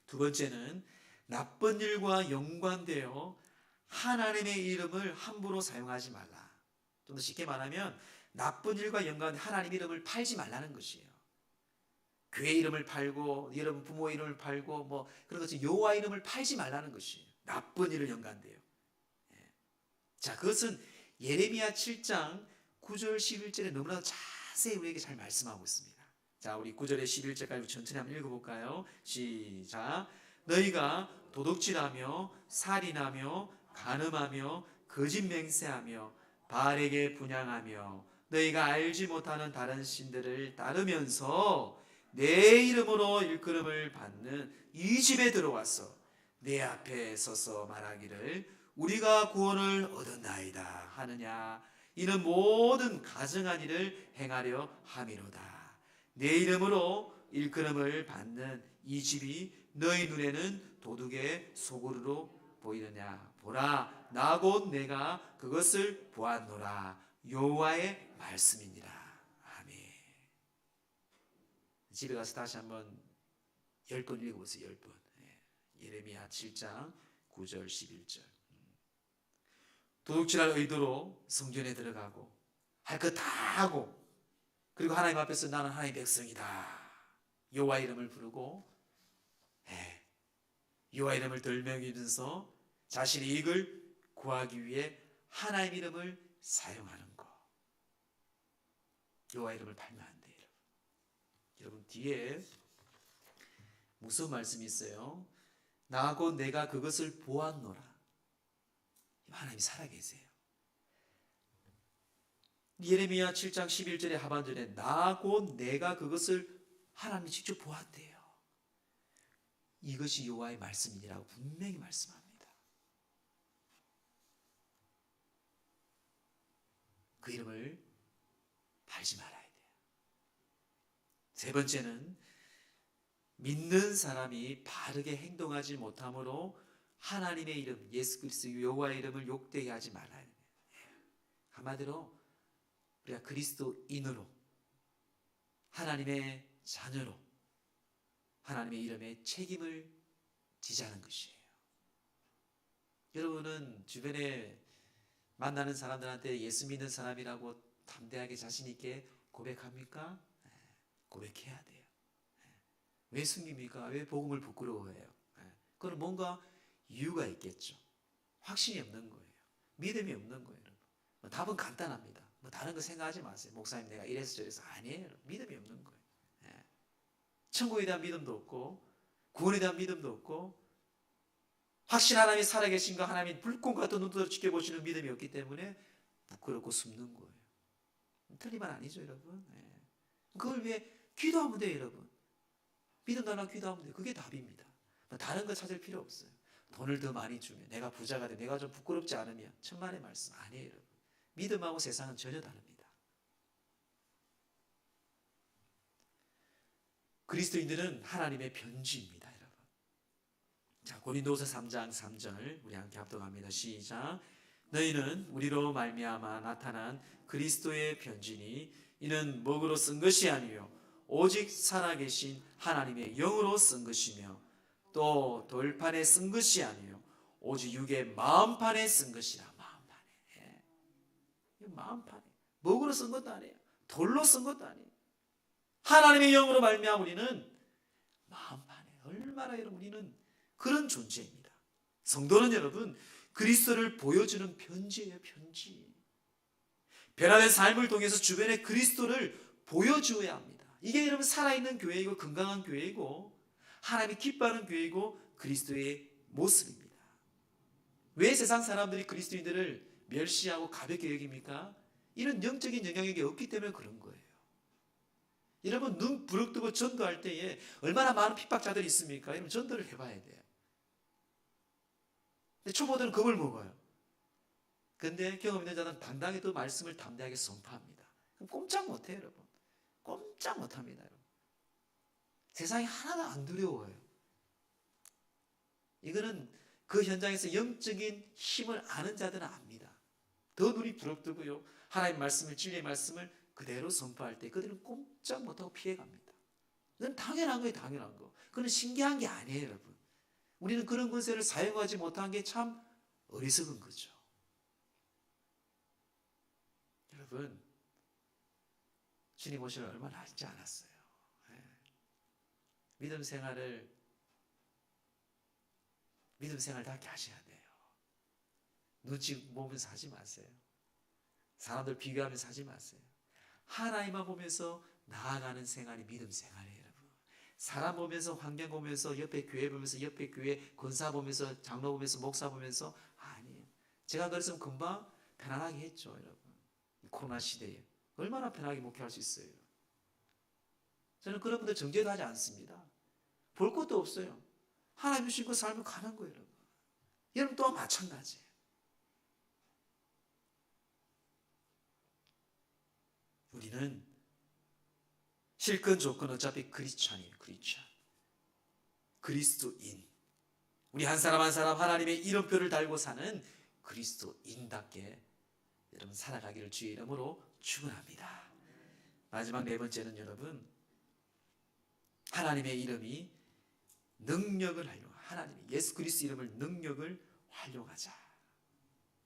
두 번째는 나쁜 일과 연관되어 하나님의 이름을 함부로 사용하지 말라. 좀 더 쉽게 말하면 나쁜 일과 연관된 하나님 이름을 팔지 말라는 것이에요. 교회 이름을 팔고 여러분 부모 이름을 팔고 뭐 그런 것이 여호와 이름을 팔지 말라는 것이에요. 나쁜 일을 연관돼요. 자, 그것은 예레미야 7장 9절 11절에 너무나 자세히 우리에게 잘 말씀하고 있습니다. 자, 우리 9절에 11절까지 천천히 한번 읽어볼까요? 시작. 너희가 도둑질하며 살인하며 간음하며 거짓 맹세하며 바알에게 분향하며 너희가 알지 못하는 다른 신들을 따르면서 내 이름으로 일컬음을 받는 이 집에 들어와서 내 앞에 서서 말하기를 우리가 구원을 얻었나이다 하느냐. 이는 모든 가증한 일을 행하려 함이로다. 내 이름으로 일컬음을 받는 이 집이 너희 눈에는 도둑의 소굴로 보이느냐. 보라, 나 곧 내가 그것을 보았노라. 여호와의 말씀이니라. 아멘. 집에 가서 다시 한번 10번 읽어보세요. 10번. 예레미야 7장 9절 11절. 도둑질할 의도로 성전에 들어가고 할 것 다 하고 그리고 하나님 앞에서 나는 하나님의 백성이다. 여호와 이름을 부르고 여호와 이름을 들먹이면서 자신의 이익을 구하기 위해 하나님 이름을 사용하는 것. 여호와 이름을 팔면 안 돼요. 여러분 뒤에 무슨 말씀이 있어요? 나 곧 내가 그것을 보았노라. 하나님이 살아계세요. 예레미야 7장 11절의 하반절에 나 곧 내가 그것을 하나님이 직접 보았대요. 이것이 여호와의 말씀이라고 분명히 말씀합니다. 그 이름을 팔지 말아야 돼요. 세 번째는 믿는 사람이 바르게 행동하지 못함으로 하나님의 이름, 예수 그리스도 여호와의 이름을 욕되게 하지 말아야 돼요. 한마디로 우리가 그리스도인으로 하나님의 자녀로 하나님의 이름에 책임을 지자는 것이에요. 여러분은 주변에 만나는 사람들한테 예수 믿는 사람이라고 담대하게 자신 있게 고백합니까? 고백해야 돼요. 왜 숨깁니까? 왜 복음을 부끄러워해요? 그건 뭔가 이유가 있겠죠. 확신이 없는 거예요. 믿음이 없는 거예요. 답은 간단합니다. 다른 거 생각하지 마세요. 목사님 내가 이래서 저래서 아니에요. 믿음이 없는 거예요. 천국에 대한 믿음도 없고 구원에 대한 믿음도 없고 확신 하나님이 살아계신 거 하나님이 불꽃 같은 눈으로 지켜보시는 믿음이 없기 때문에 부끄럽고 숨는 거예요. 틀린 말 아니죠 여러분. 그걸 위해 기도하면 돼요 여러분. 믿음 달라고 기도하면 돼요. 그게 답입니다. 다른 거 찾을 필요 없어요. 돈을 더 많이 주면 내가 부자가 돼 내가 좀 부끄럽지 않으면 천만의 말씀 아니에요 여러분. 믿음하고 세상은 전혀 다릅니다. 그리스도인들은 하나님의 편지입니다 여러분. 자, 고린도서 3장 3절 우리 함께 합독합니다. 시작. 너희는 우리로 말미암아 나타난 그리스도의 편지니 이는 먹으로 쓴 것이 아니요 오직 살아계신 하나님의 영으로 쓴 것이며 또 돌판에 쓴 것이 아니요 오직 육의 마음판에 쓴 것이라. 마음판에. 마음판에. 먹으로 쓴 것도 아니에요. 돌로 쓴 것도 아니에요. 하나님의 영으로 말미암아 우리는 마음판에. 얼마나 여러분 우리는 그런 존재입니다. 성도는 여러분 그리스도를 보여주는 편지예요. 편지. 변화된 삶을 통해서 주변에 그리스도를 보여주어야 합니다. 이게 여러분 살아있는 교회이고 건강한 교회이고 하나님이 기뻐하는 교회이고 그리스도의 모습입니다. 왜 세상 사람들이 그리스도인들을 멸시하고 가볍게 여깁니까? 이런 영적인 영향력이 없기 때문에 그런 거예요. 여러분 눈 부릅뜨고 전도할 때에 얼마나 많은 핍박자들이 있습니까? 여러분 전도를 해봐야 돼요. 근데 초보들은 겁을 먹어요. 그런데 경험 있는 자는 당당히 또 말씀을 담대하게 선포합니다. 그럼 꼼짝 못해요, 여러분. 꼼짝 못합니다, 여러분. 세상이 하나도 안 두려워요. 이거는 그 현장에서 영적인 힘을 아는 자들은 압니다. 더 눈이 부릅뜨고요. 하나님의 말씀을, 진리의 말씀을 그대로 선포할 때 그들은 꼼짝 못하고 피해갑니다. 이건 당연한 거예요, 당연한 거. 그건 신기한 게 아니에요, 여러분. 우리는 그런 권세를 사용하지 못한 게 참 어리석은 거죠. 여러분, 주님 오시는 얼마 남지 않았어요. 믿음 생활 다 하셔야 돼요. 눈치 보면서 하지 마세요. 사람들 비교하면서 하지 마세요. 하나님만 보면서 나아가는 생활이 믿음 생활이에요, 여러분. 사람 보면서, 환경 보면서, 옆에 교회 보면서, 옆에 교회 권사 보면서, 장로 보면서, 목사 보면서 아니에요. 제가 그랬으면 금방 편안하게 했죠, 여러분. 이 코로나 시대에 얼마나 편하게 목회할 수 있어요. 저는 그런 분들 정죄도 하지 않습니다. 볼 것도 없어요. 하나님 주신 거 살면 가는 거예요, 여러분. 여러분 또한 마찬가지예요. 우리는 실권 조건 어차피 크리스찬이에요. 크리스찬. 그리스도인. 우리 한 사람 한 사람 하나님의 이름표를 달고 사는 그리스도인답게 여러분 살아가기를 주의 이름으로 축원합니다. 마지막 네 번째는 여러분 하나님의 이름이 능력을 활용. 하나님의 예수 그리스도 이름을 능력을 활용하자.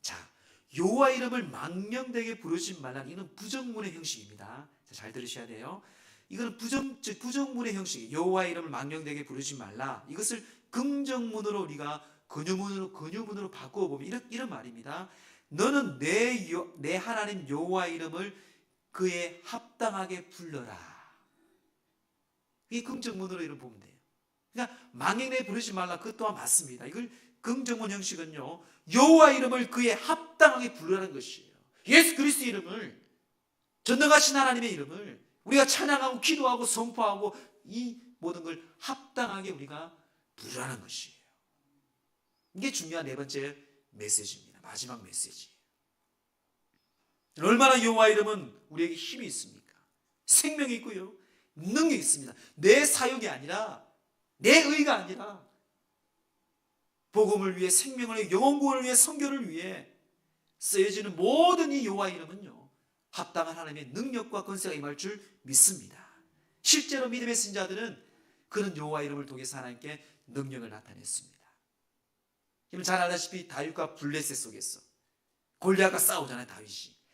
자, 여호와 이름을 망령되게 부르지 말라. 이는 부정문의 형식입니다. 잘 들으셔야 돼요. 이거는 부정문의 형식이에요. 여호와 이름을 망령되게 부르지 말라. 이것을 긍정문으로 우리가 근유문으로 바꾸어 보면 이런 말입니다. 너는 내 하나님 여호와 이름을 그에 합당하게 불러라. 이게 긍정문으로 이름 보면 돼요. 그러니까 망령되게 부르지 말라. 그것 또한 맞습니다. 이걸 긍정문 형식은요. 여호와 이름을 그에 합당하게 부르라는 것이에요. 예수 그리스도 이름을, 전능하신 하나님의 이름을 우리가 찬양하고 기도하고 선포하고 이 모든 걸 합당하게 우리가 부르라는 것이에요. 이게 중요한 네 번째 메시지입니다. 마지막 메시지. 얼마나 여호와 이름은 우리에게 힘이 있습니까? 생명이 있고요. 능력이 있습니다. 내 사역이 아니라, 내 의가 아니라 복음을 위해, 생명을 위해, 영혼구원을 위해, 선교를 위해 쓰여지는 모든 이 여호와 이름은요, 합당한 하나님의 능력과 권세가 임할 줄 믿습니다. 실제로 믿음의 신자들은 그런 여호와 이름을 통해서 하나님께 능력을 나타냈습니다. 여러분 잘 알다시피 다윗과 블레셋 속에서 골리앗과 싸우잖아요.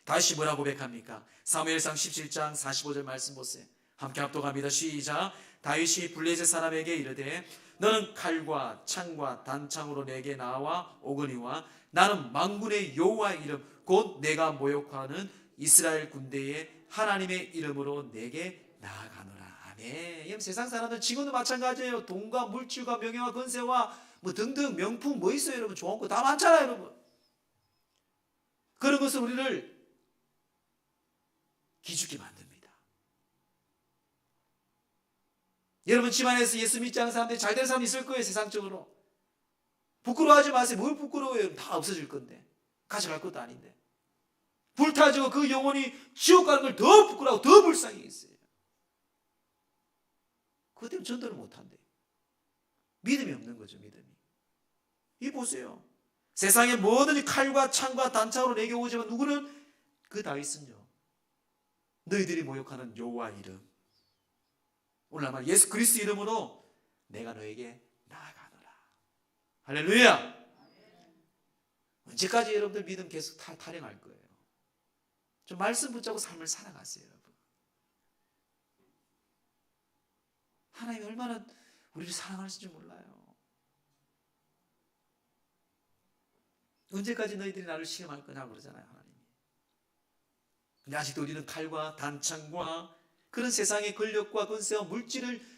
다윗이 뭐라고 고백합니까? 사무엘상 17장 45절 말씀 보세요. 함께 합독합니다. 시작. 다윗이 블레셋 사람에게 이르되 너는 칼과 창과 단창으로 내게 나와 오거니와 나는 만군의 여호와의 이름 곧 내가 모욕하는 이스라엘 군대의 하나님의 이름으로 내게 나아가노라. 아멘. 세상 사람들 지금도 마찬가지예요. 돈과 물질과 명예와 권세와 뭐 등등 명품 뭐 있어요, 여러분? 좋은 거 다 많잖아요, 여러분. 그런 것은 우리를 기죽게 만듭니다. 여러분 집안에서 예수 믿지 않는 사람들이 잘 되는 사람이 있을 거예요, 세상적으로. 부끄러워하지 마세요. 뭘 부끄러워해요? 다 없어질 건데. 가져갈 것도 아닌데. 불타지고 그 영혼이 지옥 가는 걸 더 부끄러워하고 더 불쌍히 했어요. 그것 때문에 전도를 못한대. 믿음이 없는 거죠, 믿음이. 이 보세요. 세상의 모든 칼과 창과 단창으로 내게 오지만 누구는 그 다윗은요. 너희들이 모욕하는 여호와 이름. 오늘 아마 예수 그리스도 이름으로 내가 너에게 나아가노라. 할렐루야. 언제까지 여러분들 믿음 계속 타령할 거예요? 좀 말씀 붙잡고 삶을 살아가세요, 여러분. 하나님이 얼마나 우리를 사랑하실지 몰라요. 언제까지 너희들이 나를 시험할 거냐고 그러잖아요, 하나님이. 근데 아직도 우리는 칼과 단창과 그런 세상의 권력과 권세와 물질을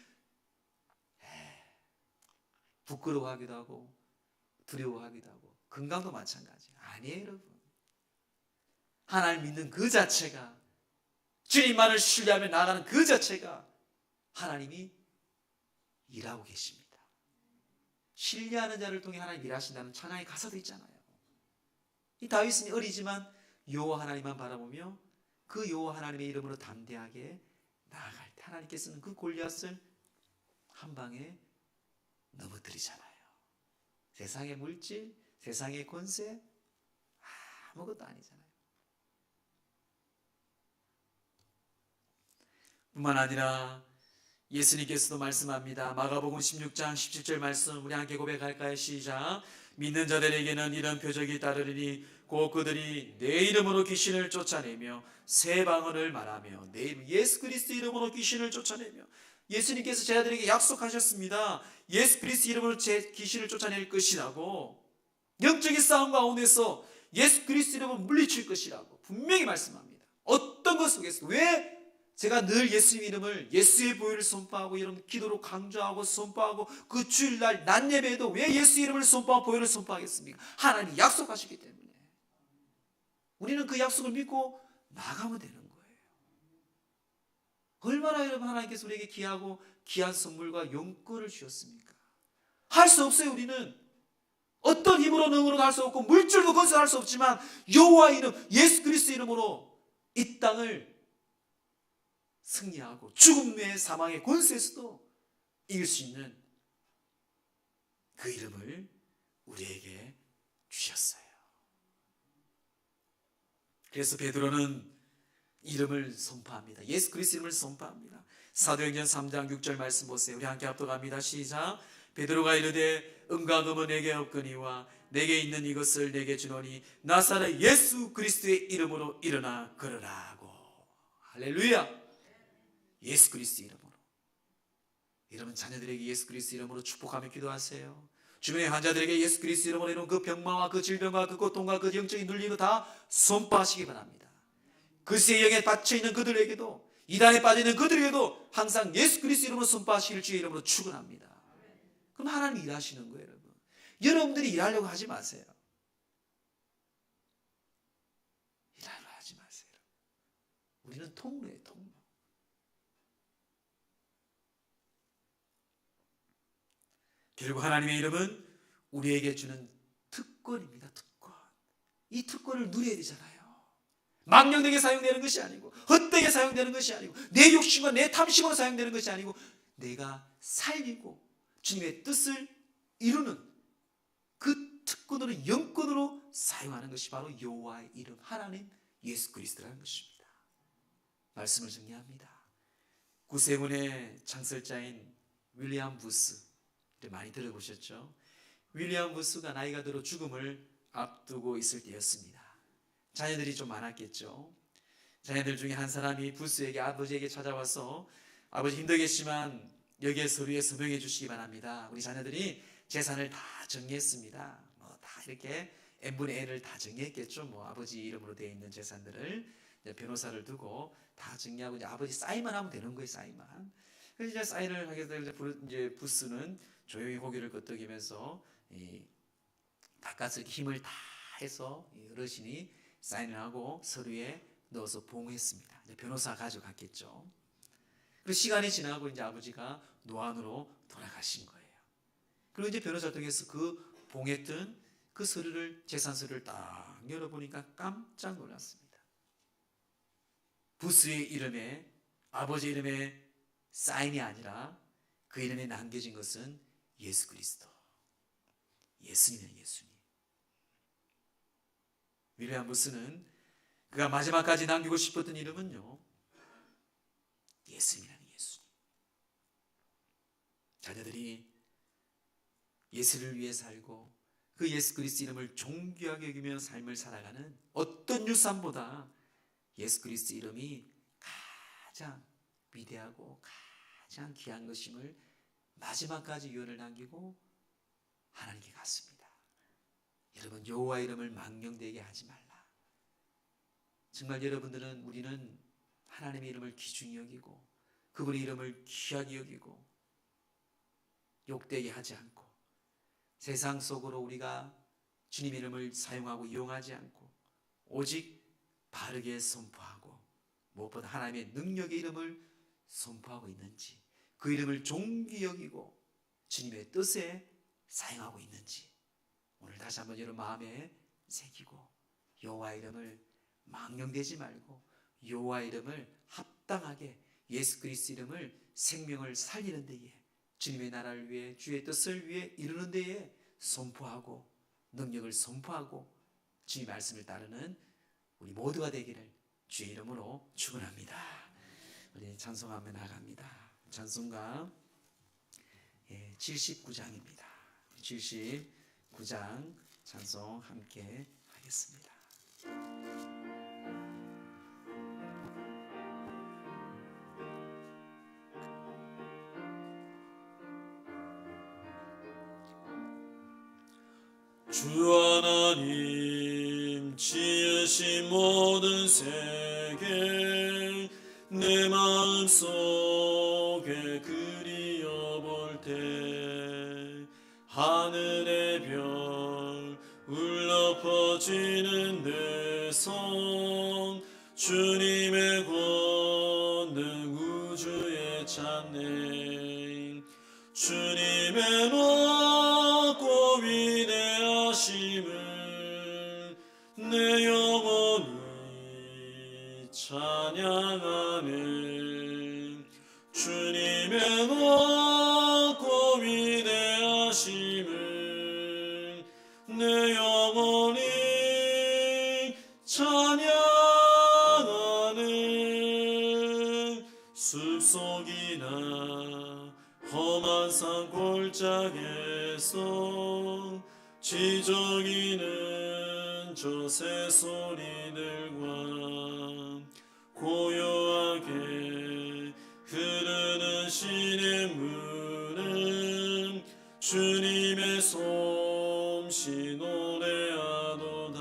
부끄러워하기도 하고 두려워하기도 하고, 건강도 마찬가지. 아니에요, 여러분. 하나님 믿는 그 자체가, 주님만을 신뢰하며 나아가는 그 자체가 하나님이 일하고 계십니다. 신뢰하는 자를 통해 하나님 일하신다는 찬양의 가사도 있잖아요. 이 다윗은 어리지만 여호와 하나님만 바라보며 그 여호와 하나님의 이름으로 담대하게 나아갈 때 하나님께서는 그 골리앗을 한 방에 넘어뜨리잖아요. 세상의 물질, 세상의 권세 아무것도 아니잖아요. 뿐만 아니라 예수님께서도 말씀합니다. 마가복음 16장 17절 말씀 우리 함께 고백할까요? 시작. 믿는 자들에게는 이런 표적이 따르리니 곧 그들이 내 이름으로 귀신을 쫓아내며 새 방언을 말하며 내 이름 예수 그리스도 이름으로 귀신을 쫓아내며, 예수님께서 제자들에게 약속하셨습니다. 예수 그리스도 이름으로 제 귀신을 쫓아낼 것이라고, 영적인 싸움 가운데서 예수 그리스도 이름으로 물리칠 것이라고 분명히 말씀합니다. 어떤 것 속에서, 왜 제가 늘 예수님 이름을, 예수의 보혈을 선포하고 이런 기도로 강조하고 선포하고 그 주일날 낮 예배에도 왜 예수 이름을 선포하고 보혈을 선포하겠습니까? 하나님이 약속하시기 때문에 우리는 그 약속을 믿고 나가면 되는 거예요. 얼마나 여러분 하나님께서 우리에게 귀하고 귀한 선물과 용건을 주셨습니까? 할 수 없어요. 우리는 어떤 힘으로 능으로도 할 수 없고 물질도 건설할 수 없지만 여호와 이름 예수 그리스도 이름으로 이 땅을 승리하고 죽음의 사망의 권세에서도 이길 수 있는 그 이름을 우리에게 주셨어요. 그래서 베드로는 이름을 선포합니다. 예수 그리스도 이름을 선포합니다. 사도행전 3장 6절 말씀 보세요. 우리 함께 합독합니다. 시작. 베드로가 이르되 은과 금은 내게 없거니와 내게 있는 이것을 내게 주노니 나사렛 예수 그리스도의 이름으로 일어나 걸으라고. 할렐루야. 예수 그리스도 이름으로. 여러분 자녀들에게 예수 그리스도 이름으로 축복하며 기도하세요. 주변의 환자들에게 예수 그리스도 이름으로 이런 그 병마와 그 질병과 그 고통과 그 영적인 눌림을 다 선포하시기 바랍니다. 그리스도의 영에 받쳐있는 그들에게도, 이단에 빠져있는 그들에게도 항상 예수 그리스도 이름으로 선포하시길 주의 이름으로 축원합니다. 그럼 하나님이 일하시는 거예요, 여러분. 여러분들이 일하려고 하지 마세요. 일하려고 하지 마세요. 우리는 통로예요, 통로. 결국 하나님의 이름은 우리에게 주는 특권입니다. 특권. 이 특권을 누려야 되잖아요. 망령되게 사용되는 것이 아니고, 헛되게 사용되는 것이 아니고, 내 욕심과 내 탐심으로 사용되는 것이 아니고, 내가 살리고 주님의 뜻을 이루는 그 특권으로, 영권으로 사용하는 것이 바로 여호와의 이름, 하나님 예수 그리스도라는 것입니다. 말씀을 정리합니다. 구세군의 창설자인 윌리엄 부스, 많이 들어보셨죠? 윌리엄 부스가 나이가 들어 죽음을 앞두고 있을 때였습니다. 자녀들이 좀 많았겠죠. 자녀들 중에 한 사람이 부스에게, 아버지에게 찾아와서 아버지 힘들겠지만 여기에 서류에 서명해 주시기 바랍니다. 우리 자녀들이 재산을 다 정리했습니다. 다 이렇게 n분의 n을 다 정리했겠죠. 아버지 이름으로 되어 있는 재산들을 변호사를 두고 다 정리하고 이제 아버지 사인만 하면 되는 거예요. 사인만. 그래서 이제 사인을 하게 되고 이제 부스는 조용히 고개를 끄덕이면서 바깥에서 힘을 다 해서 어르신이 사인을 하고 서류에 넣어서 봉했습니다. 이제 변호사 가져갔겠죠. 그리고 시간이 지나고 이제 아버지가 노안으로 돌아가신 거예요. 그리고 이제 변호사 통해서 그 봉했던 그 서류를, 재산 서류를 딱 열어보니까 깜짝 놀랐습니다. 부스의 이름에, 아버지 이름에 사인이 아니라 그 이름에 남겨진 것은 예수 그리스도, 예수님이에요. 예수님. 윌리엄 부스는 그가 마지막까지 남기고 싶었던 이름은요, 예수님이라는 예수님. 자녀들이 예수를 위해 살고 그 예수 그리스도 이름을 존귀하게 여기며 삶을 살아가는 어떤 유산보다 예수 그리스도 이름이 가장 위대하고 가장 귀한 것임을 마지막까지 유언을 남기고 하나님께 갔습니다. 여러분, 여호와 이름을 망령되게 하지 말라. 정말 여러분들은, 우리는 하나님의 이름을 귀중히 여기고 그분의 이름을 귀하게 여기고 욕되게 하지 않고 세상 속으로 우리가 주님 이름을 사용하고 이용하지 않고 오직 바르게 선포하고 무엇보다 하나님의 능력의 이름을 선포하고 있는지, 그 이름을 존귀 여기고 주님의 뜻에 사용하고 있는지 오늘 다시 한번 여러분 마음에 새기고 여호와 이름을 망령되지 말고 여호와 이름을 합당하게 예수 그리스도 이름을 생명을 살리는 데에, 주님의 나라를 위해 주의 뜻을 위해 이루는 데에 선포하고 능력을 선포하고 주의 말씀을 따르는 우리 모두가 되기를 주의 이름으로 축원합니다. 우리 찬송하며 나갑니다. 찬송가 79장입니다. 79장 찬송 함께 하겠습니다. 주 하나님 지으신 모든 세계 내 마음속에 그리어볼 때 하늘의 별 울려 퍼지는 내 손 주님의 권능 우주에 찾네. 주님의 높고 위대하심을 내 영혼이 찬양하네. 주님의 높고 위대하심을 내 영혼이 찬양하네. 숲속이나 험한 산 골짜기에서 지저귀는 저 새소리들과 고요하게 흐르는 시냇물은 주님의 솜씨 노래하도다.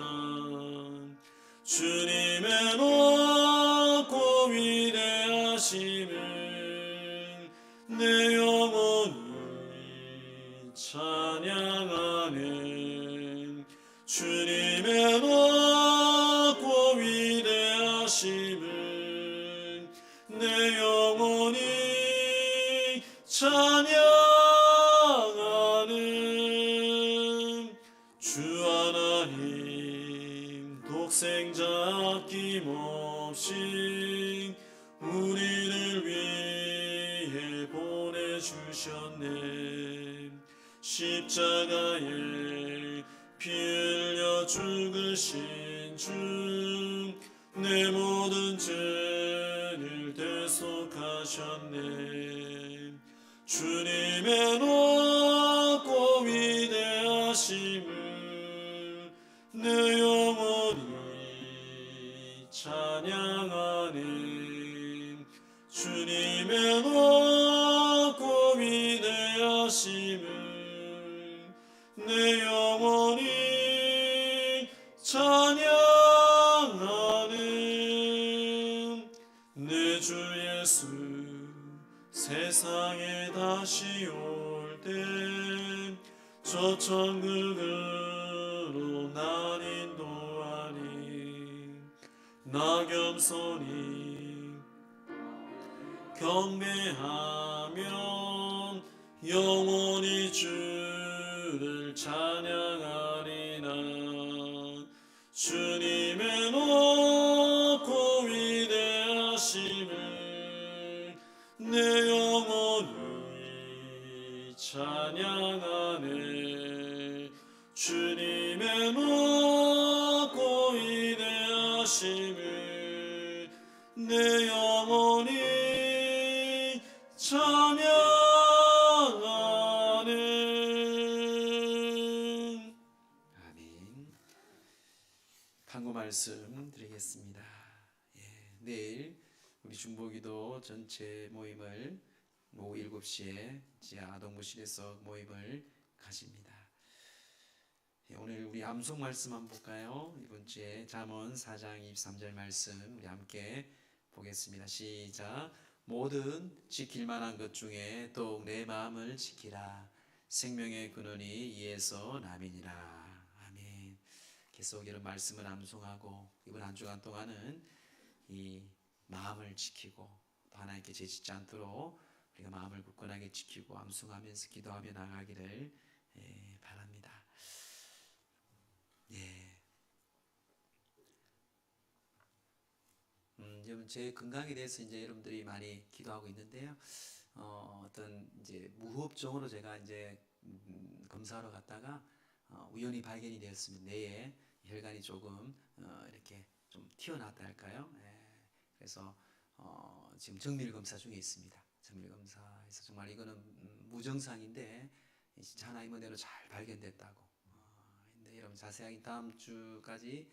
주님의 높고 위대하심을 내 영혼이 찬양하네. 주님의 높고 위대하심을 내 영혼이 찬양하네. 주 하나님 독생자 아낌없이 우리를 위해 보내주셨네. 십자가에 피 흘려 죽으신 주 내 모든 죄를 대속하셨네. 주님의 높고 위대하심을 내 영혼이 찬양하네. 주님의 높고 위대하심을 내 영혼이 찬양하네. 내 주 예수 세상에 다시 올 때 저 천국으로 날 인도하니. 나 겸손히 경배하면 영원히 주를 찬양하리라. 주님의 높고 위대하심을 내 영혼이 찬양하네. 주님의 높고 위대하심을 내 영혼이 찬양하네. 아멘. 간구 말씀 드리겠습니다. 내일 우리 중보기도 전체 모임을 오후 7시에 지하 아동부실에서 모임을 가집니다. 오늘 우리 암송 말씀 한번 볼까요? 이번 주에 잠언 4장 23절 말씀 우리 함께 보겠습니다. 시작. 모든 지킬 만한 것 중에 더욱 내 마음을 지키라. 생명의 근원이 이에서 남이니라. 아멘. 계속 이런 말씀을 암송하고 이번 한 주간 동안은 이 마음을 지키고 또 하나님께 죄짓지 않도록 우리가 마음을 굳건하게 지키고 암송하면서 기도하며 나가기를 바랍니다. 여러분 제 건강에 대해서 이제 여러분들이 많이 기도하고 있는데요. 어떤 이제 무호흡증으로 제가 이제 검사하러 갔다가 우연히 발견이 되었습니다. 뇌에 혈관이 조금 이렇게 좀 튀어나왔다 할까요? 그래서 지금 정밀 검사 중에 있습니다. 정밀 검사에서 정말 이거는 무증상인데 진짜 하나님의 은혜로 잘 발견됐다고. 근데 여러분 자세하게 다음 주까지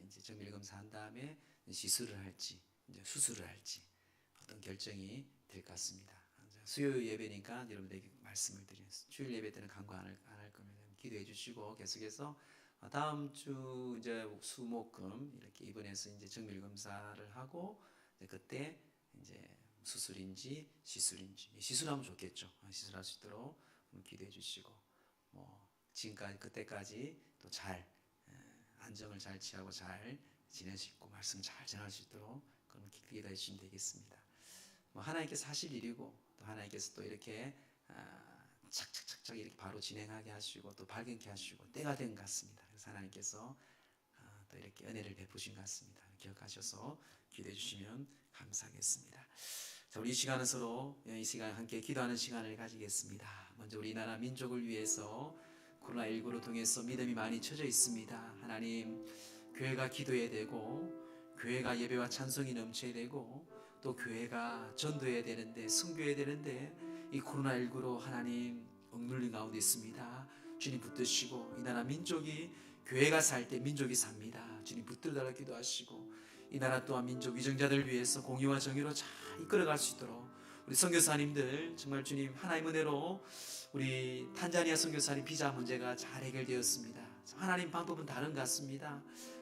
이제 정밀 검사한 다음에 시술을 할지 이제 수술을 할지 어떤 결정이 될 것 같습니다. 수요 예배니까 여러분들에게 말씀을 드리겠습니다. 주일 예배 때는 간구 안 할 겁니다. 기도해 주시고 계속해서 다음 주 이제 수목금 이렇게 입원해서 이제 정밀 검사를 하고 그때 이제 수술인지 시술인지 시술하면 좋겠죠. 시술할 수 있도록 기도해 주시고 뭐 지금까지 그때까지 또 잘 안정을 잘 취하고 잘 지낼 수 있고 말씀 잘 전할 수 있도록 그런 기도해 주시면 되겠습니다. 뭐 하나님께서 하실 일이고 또 하나님께서 또 이렇게 착착착착 이렇게 바로 진행하게 하시고 또 발견케 하시고 때가 된 것 같습니다. 그래서 하나님께서 또 이렇게 은혜를 베푸신 것 같습니다. 기억하셔서 기도해 주시면 감사하겠습니다. 자, 우리 이 시간은 서로 이 시간 함께 기도하는 시간을 가지겠습니다. 먼저 우리나라 민족을 위해서 코로나19로 통해서 믿음이 많이 처져 있습니다. 하나님, 교회가 기도해야 되고 교회가 예배와 찬송이 넘쳐야 되고 또 교회가 전도해야 되는데 선교해야 되는데 이 코로나19로 하나님 억눌린 가운데 있습니다. 주님 붙드시고 이 나라 민족이 교회가 살 때 민족이 삽니다. 주님 붙들어달라 기도하시고 이 나라 또한 민족 위정자들 위해서 공의와 정의로 잘 이끌어갈 수 있도록 우리 선교사님들 정말 주님 하나님 은혜로 우리 탄자니아 선교사님 비자 문제가 잘 해결되었습니다. 하나님 방법은 다른 것 같습니다.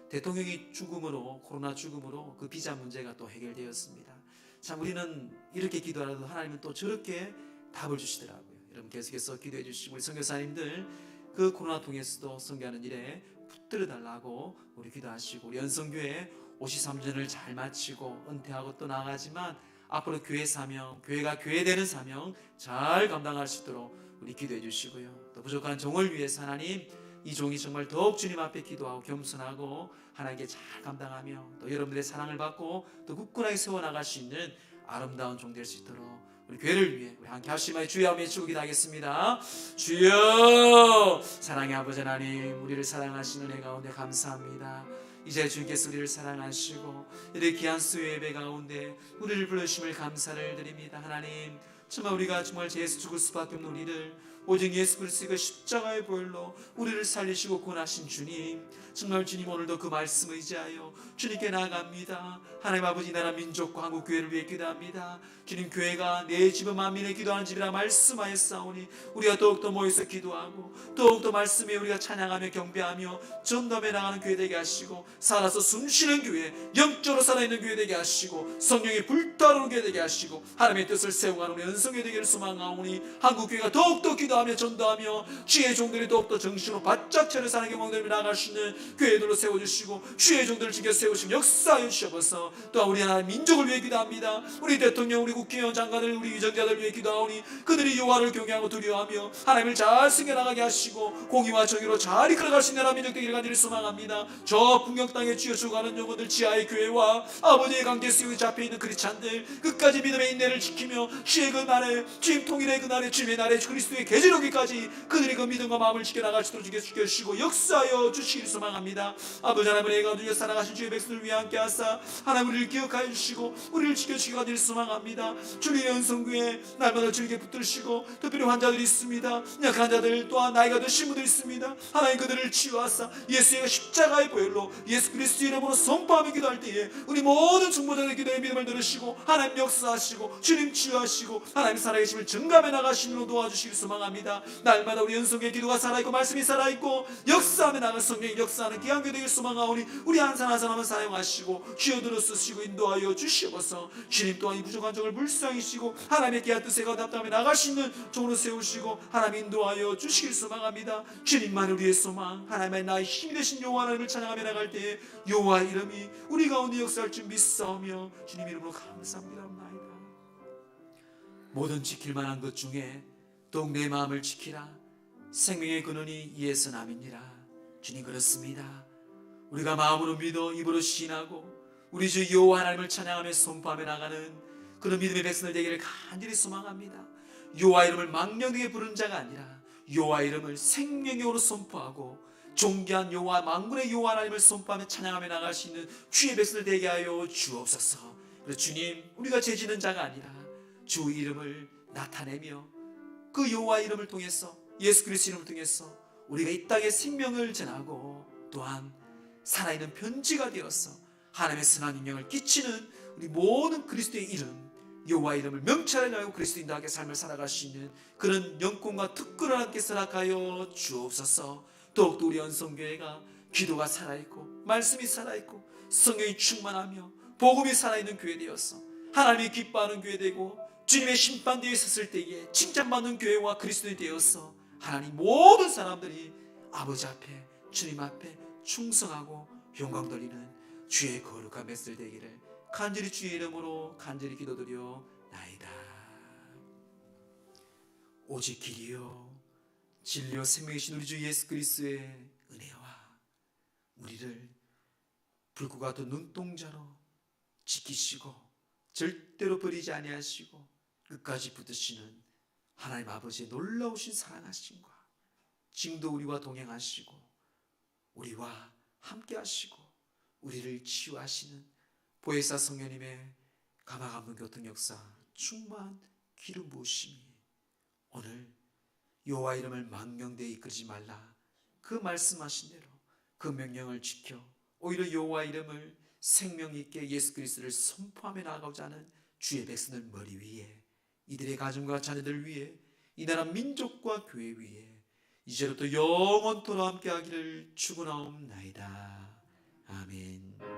대통령이 죽음으로 코로나 죽음으로 그 비자 문제가 또 해결되었습니다. 참 우리는 이렇게 기도하라도 하나님은 또 저렇게 답을 주시더라고요. 여러분 계속해서 기도해 주시고 우리 선교사님들 그 코로나 통해서도 선교하는 일에 붙들어 달라고 우리 기도하시고 우리 연성교회 53전을 잘 마치고 은퇴하고 또 나가지만 앞으로 교회 사명, 교회가 교회되는 사명 잘 감당할 수 있도록 우리 기도해 주시고요. 또 부족한 종을 위해서 하나님 이 종이 정말 더욱 주님 앞에 기도하고 겸손하고 하나님께 잘 감당하며 또 여러분들의 사랑을 받고 또 굳건하게 세워나갈 수 있는 아름다운 종 될 수 있도록 우리 교회를 위해 우리 함께 합심하여 주여 하며 외치고 기도하겠습니다. 주여 사랑의 아버지 하나님 우리를 사랑하시는 애 가운데 감사합니다. 이제 주님께서 우리를 사랑하시고 이렇게 귀한 수요 예배 가운데 우리를 불러주심을 감사를 드립니다. 하나님 정말 우리가 정말 예수 죽을 수밖에 없는 우리를 오직 예수 그리스도의 십자가의 보혈로 우리를 살리시고 구원하신 주님 정말 주님 오늘도 그 말씀 의지하여 주님께 나아갑니다. 하나님 아버지 나라 민족과 한국교회를 위해 기도합니다. 주님 교회가 내 집은 만민의 기도하는 집이라 말씀하였사오니 우리가 더욱더 모여서 기도하고 더욱더 말씀에 우리가 찬양하며 경배하며 전도하며 나가는 교회 되게 하시고 살아서 숨쉬는 교회 영적으로 살아있는 교회 되게 하시고 성령이 불타오르는 교회 되게 하시고 하나님의 뜻을 세워가는 우리 연성교회 되기를 소망하오니 한국교회가 더욱더 기도하며 전도하며 주의 종들이 더욱더 정신으로 바짝 차려 사는 경험들을 나아갈 수 있는 교회들로 세워주시고 주의 종들을 지켜 세우시고 역사하여 주셔서 또한 우리 하나님 민족을 위해 기도합니다. 우리 대통령 우리 국회의원 장관들 우리 위정자들 위해 기도하오니 그들이 여호와를 경외하고 두려워하며 하나님을 잘 승겨나가게 하시고 공의와 정의로 잘 이끌어갈 수 있는 나라 민족 되기를 간절히 소망합니다. 저 풍경 땅에 쥐어 죽어가는 영혼들 지하의 교회와 아버지의 강제 수용에 잡혀있는 크리스찬들 끝까지 믿음의 인내를 지키며 주의 그 날에 주님 통일의 그 날에 주님의 날에 그리스도의 계시록기까지 그들이 그 믿음과 마음을 지켜나갈 수 있도록 지켜주시고 역사하여 주시기를 소망합니다. 아버지 하나님의 애가 주여 사랑하신 주의 백성을 위해 함께 하사 하나님 우리를 기억하여 주시고 우리를 지켜주시기 간절히 소망합니다. 주님의 은성교회 날마다 주님께 붙들으시고 특별히 환자들이 있습니다. 약한 환자들 또한 나이가 드신 분들이 있습니다. 하나님 그들을 치유하사 예수의 십자가의 보혈로 예수 그리스도 이름으로 선포하며 기도할 때에 우리 모든 중보자들의 기도의 믿음을 들으시고 하나님 역사하시고 주님 치유하시고 하나님 살아계심을 증감해 나가시는 도와주시길 소망합니다. 소망합니다. 날마다 우리 연속의 기도가 살아있고 말씀이 살아있고 역사하며 나가 성령이 역사하는 귀한 교회를 소망하오니 우리 한 사람 한 사람을 사용하시고 쥐어들어 쓰시고 인도하여 주시옵소서. 주님 또한 이 부족한 종을 불쌍히시고 하나님의 귀한 뜻에 가답하며 나갈 수 있는 종으로 세우시고 하나님 인도하여 주시길 소망합니다. 주님만 우리의 소망, 하나님의 나의 힘이 되신 여호와 하나님을 찬양하며 나갈 때에 여호와 이름이 우리 가운데 역사할 줄 믿사오며 주님 이름으로 감사합니다. 모든 지킬 만한 것 중에 더욱 내 마음을 지키라. 생명의 근원이 이에서 남이니라. 주님 그렇습니다. 우리가 마음으로 믿어 입으로 시인하고 우리 주 여호와 하나님을 찬양하며 선포하며 나가는 그런 믿음의 백성들 되기를 간절히 소망합니다. 여호와 이름을 망령되게 부르는 자가 아니라 여호와 이름을 생명으로 선포하고 존귀한 여호와 만군의 여호와 하나님을 선포하며 찬양하며 나갈 수 있는 주의 백성들 되게 하여 주옵소서. 그래서 주님, 우리가 죄지는 자가 아니라 주 이름을 나타내며 그 여호와 이름을 통해서 예수 그리스도 이름을 통해서 우리가 이 땅에 생명을 전하고 또한 살아있는 편지가 되어서 하나님의 선한 영향을 끼치는 우리 모든 그리스도의 이름 여호와 이름을 명찰하게 하고 그리스도인답게 삶을 살아갈 수 있는 그런 영권과 특권을 함께 살아가여 주옵소서. 더욱더 우리 연성교회가 기도가 살아있고 말씀이 살아있고 성령이 충만하며 복음이 살아있는 교회 되어서 하나님이 기뻐하는 교회 되고 주님의 심판대에 섰을 때에 칭찬받는 교회와 그리스도인이 되어서 하나님 모든 사람들이 아버지 앞에 주님 앞에 충성하고 영광 돌리는 주의 거룩한 백성들 되기를 간절히 주의 이름으로 간절히 기도드려 나이다. 오직 길이요 진리요 생명이신 우리 주 예수 그리스도의 은혜와 우리를 불과 같은 눈동자로 지키시고 절대로 버리지 아니하시고 끝까지 붙드시는 하나님 아버지의 놀라우신 사랑하심과 지금도 우리와 동행하시고 우리와 함께 하시고 우리를 치유하시는 보혜사 성령님의 감화감동 교통 역사 충만 기름 부으심이 오늘 여호와 이름을 망령되이 이끌지 말라 그 말씀하신 대로 그 명령을 지켜 오히려 여호와 이름을 생명 있게 예수 그리스도를 선포하며 나아가고자 하는 주의 백성들 머리 위에 이들의 가정과 자녀들 위에 이 나라 민족과 교회 위에 이제부터 영원토록 함께 하기를 축원하옵나이다. 아멘.